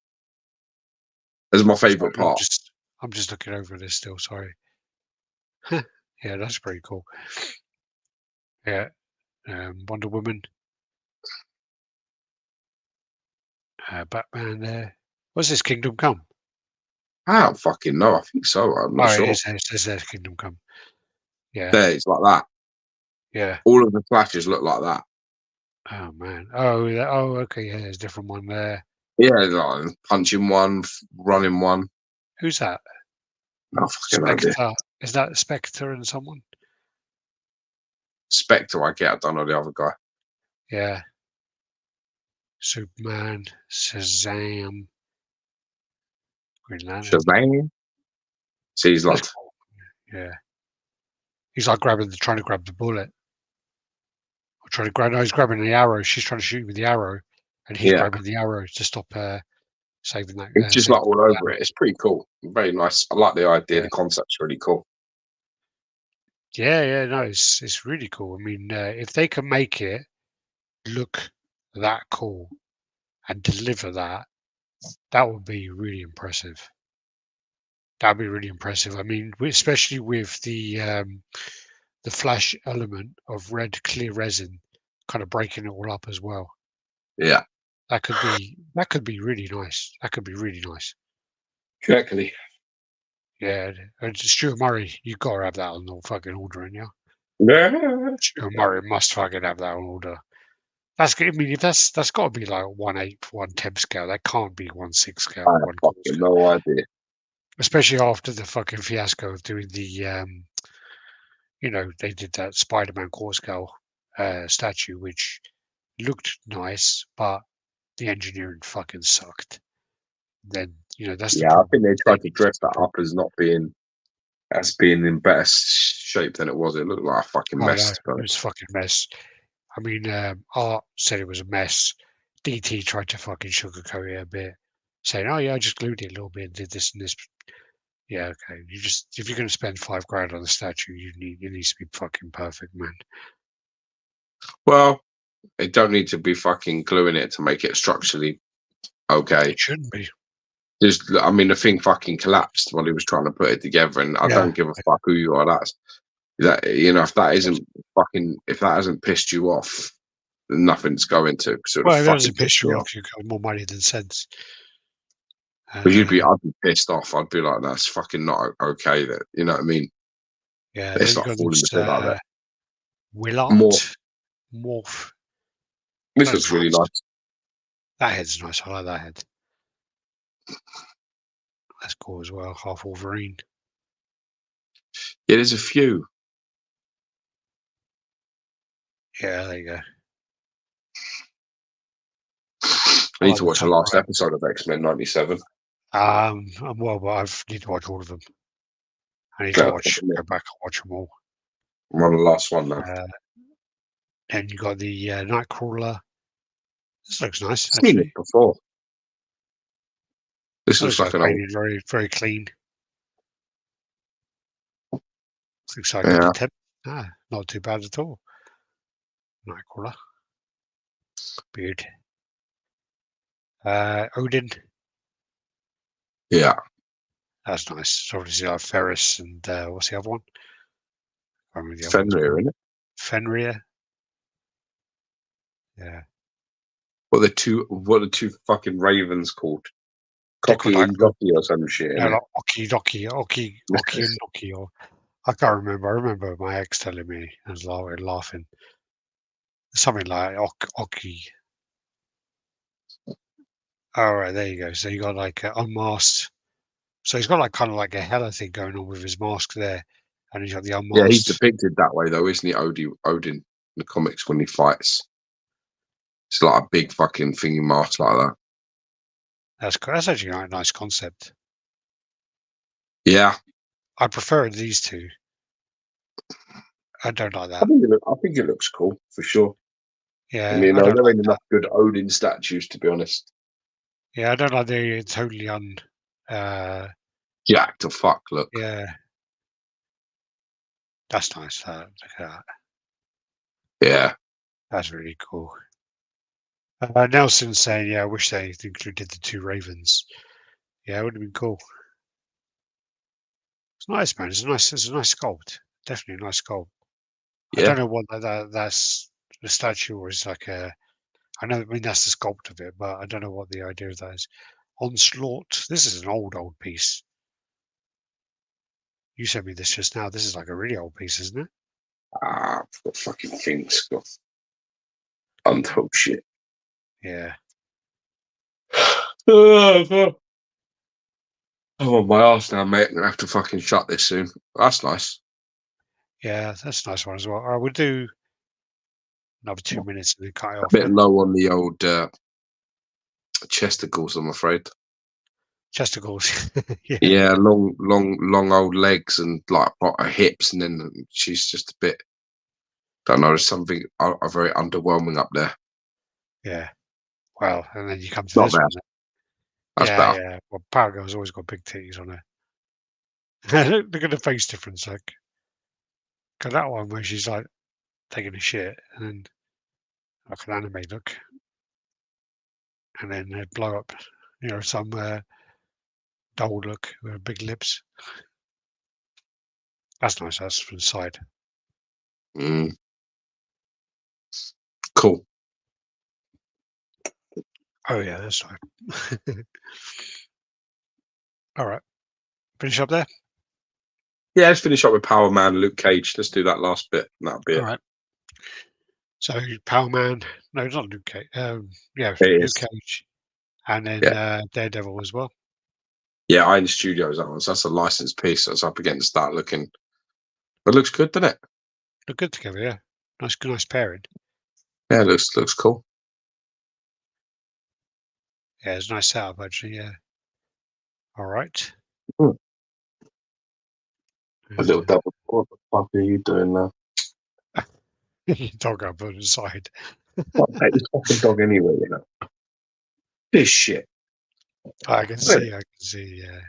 That's my Sorry, favorite part. I'm just looking over this still. Sorry. Yeah, that's pretty cool. Yeah, Wonder Woman, Batman there. What's this, Kingdom Come? I don't fucking know. I think so. I'm Oh, not sure. it says there's Kingdom Come. Yeah, There, it's like that. yeah. All of the flashes look like that. Oh man. Oh, oh, okay. Yeah, there's a different one there. Yeah, like punching one, running one. Who's that? No fucking idea. Spectre. Is that Spectre and someone? Spectre, I get. I don't know the other guy. Yeah. Superman, Shazam, Green Lantern. Shazam. See, he's That's like, cool. Yeah. He's like trying to grab the bullet. Or trying to grab. No, he's grabbing the arrow. She's trying to shoot with the arrow, and he's yeah. grabbing the arrow to stop saving that. It's just like Saving all that. over it. It's pretty cool. Very nice. I like the idea. Yeah. The concept's really cool. Yeah, yeah. No, it's really cool. I mean, if they can make it look that cool and deliver that, that would be really impressive. That'd be really impressive. I mean, especially with the flash element of red clear resin, kind of breaking it all up as well. Yeah. That could be really nice. That could be really nice. Exactly. Yeah, and Stuart Murray, you gotta have that on the fucking order, ain't you? Yeah. Stuart Murray must fucking have that on order. That's I mean, if that's got to be like 1/8, 1/10 scale. That can't be 1/6 I scale, have 1/4 fucking scale. no idea. Especially after the fucking fiasco of doing the, they did that Spider-Man core scale statue, which looked nice, but the engineering fucking sucked. Then that's the Yeah, I problem. think they They tried to need to dress that up as being in better shape than it was. It looked like a fucking Oh no, mess. it But was a fucking mess. I mean, Art said it was a mess. DT tried to fucking sugarcoat it a bit, saying, "Oh yeah, I just glued it a little bit and did this and this." Yeah, okay. If you're going to spend $5 on the statue, it needs to be fucking perfect, man. well, they don't need to be fucking gluing it to make it structurally okay. It shouldn't be. I mean, the thing fucking collapsed while he was trying to put it together, and I Yeah. don't give a fuck who you are. If if that hasn't pissed you off, then nothing's going to. So the Well, if it fucking doesn't pissed piss me you off. off, you got more money than sense. Because Uh, I'd be pissed off. I'd be like, that's fucking not okay. That you know what I mean? yeah. It's Then you not got falling this a bit like that. More. Willart morph. This That's looks really nice. nice. That head's nice. I like that head. That's cool as well. Half Wolverine. Yeah, there's a few. Yeah, there you go. I I need like to the watch the top last right. episode of X-Men '97. Well, but I need to watch all of them. I need to Yeah, go back and watch them all. I'm on the last one now. And you got the Nightcrawler. This looks nice, Seen it actually. before. This That looks looks like like an old. painted very, very clean. Looks like good Yeah, attempt. Not too bad at all. Nightcrawler. Beard. Odin. yeah. That's nice. So obviously like Ferris and what's the other one? I can't remember the other one's Fenrir, called. isn't it? Fenrir. Yeah. What are the two fucking ravens called? They're called Cocky like and Jockey or some shit, no, innit? like Oki and Noki, or I can't remember. I remember my ex telling me and was laughing. Something like Oki. All right, there you go. So you got like unmasked. So he's got like kind of like a Hela thing going on with his mask there, and he's got the Yeah, he's unmasked. depicted that way though, isn't he? Odin in the comics when he fights. It's like a big fucking thingy mask like that. That's actually a nice concept. Yeah, I prefer these two. I don't like I that. think it looks cool for sure. I Yeah, mean, I don't there like ain't that. enough good Odin statues to be honest. Yeah, I don't like the totally uh Jack to fuck, look. yeah, that's nice. Look at that. Yeah, That's really cool. Nelson saying, yeah, I wish they included the two ravens. Yeah, it would have been cool. It's nice, man. It's a nice sculpt. Definitely a nice sculpt. I yeah. don't know what that's the statue or is like a. I know, I mean that's the sculpt of it, but I don't know what the idea of that is. Onslaught. This is an old piece. You sent me this just now. This is like a really old piece, isn't it? I've got fucking things. Got untold shit. Yeah. I'm on my arse now, mate. I'm gonna have to fucking shut this soon. That's nice. Yeah, that's a nice one as well. I would do another 2 minutes and then cut it A off, bit yeah? low on the old chesticles, I'm afraid. Chesticles. Yeah. Yeah, long old legs and like hips, and then she's just a bit. Don't know. There's something very underwhelming up there. Yeah. Well, and then you come to Not this bad. one. That's Yeah, better. yeah. Well, Power Girl's always got big titties on her. Look at the face difference, like. Got that one where she's like taking a shit and then like an anime look, and then they blow up, some doll look with big lips. That's nice. That's from the side. Mm, cool. Oh yeah, that's right. All right, finish up there. Yeah, let's finish up with Power Man, Luke Cage. Let's do that last bit. And that'll be All it. right. So Power Man, no, it's not Luke Cage. Yeah, It Luke is. Cage, and then Yeah. Daredevil as well. Yeah, Iron Studios, that one. So that's a licensed piece that's up against start looking. But it looks good, doesn't it? Look good together, yeah. Nice pairing. Yeah, it looks cool. Yeah, it's a nice setup actually. Yeah. All right. Hmm. A little Uh, double. What the fuck are you doing now? dog up on the side. What take this fucking dog anywhere, you know? This shit. I can What see. I can see. Yeah.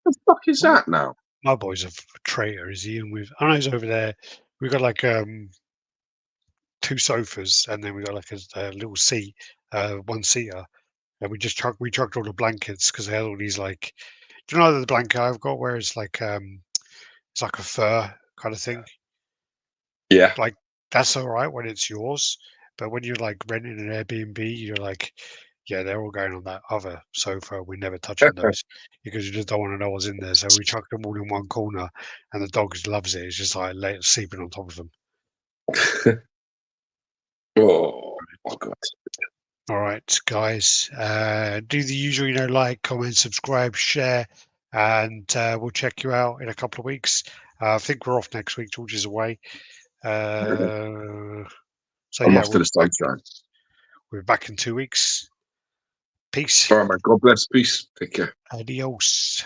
the fuck is that now? My boy's a traitor, is he? And I know he's over there. We've got like two sofas, and then we got like a little seat, one seater, and we chucked all the blankets because they had all these like. Do you know the blanket I've got where it's like a fur kind of thing? Yeah. Like that's all right when it's yours, but when you're like renting an Airbnb, you're like, yeah, they're all going on that other sofa. We're never touching those because you just don't want to know what's in there. So we chuck them all in one corner, and the dog loves it. It's just like sleeping on top of them. Oh my god. All right, guys, do the usual, like, comment, subscribe, share, and we'll check you out in a couple of weeks. I think we're off next week. George is away. So I'm yeah, off to the sunshine. we're back in 2 weeks. Peace. All right, man. God bless. Peace. Take care. Adios.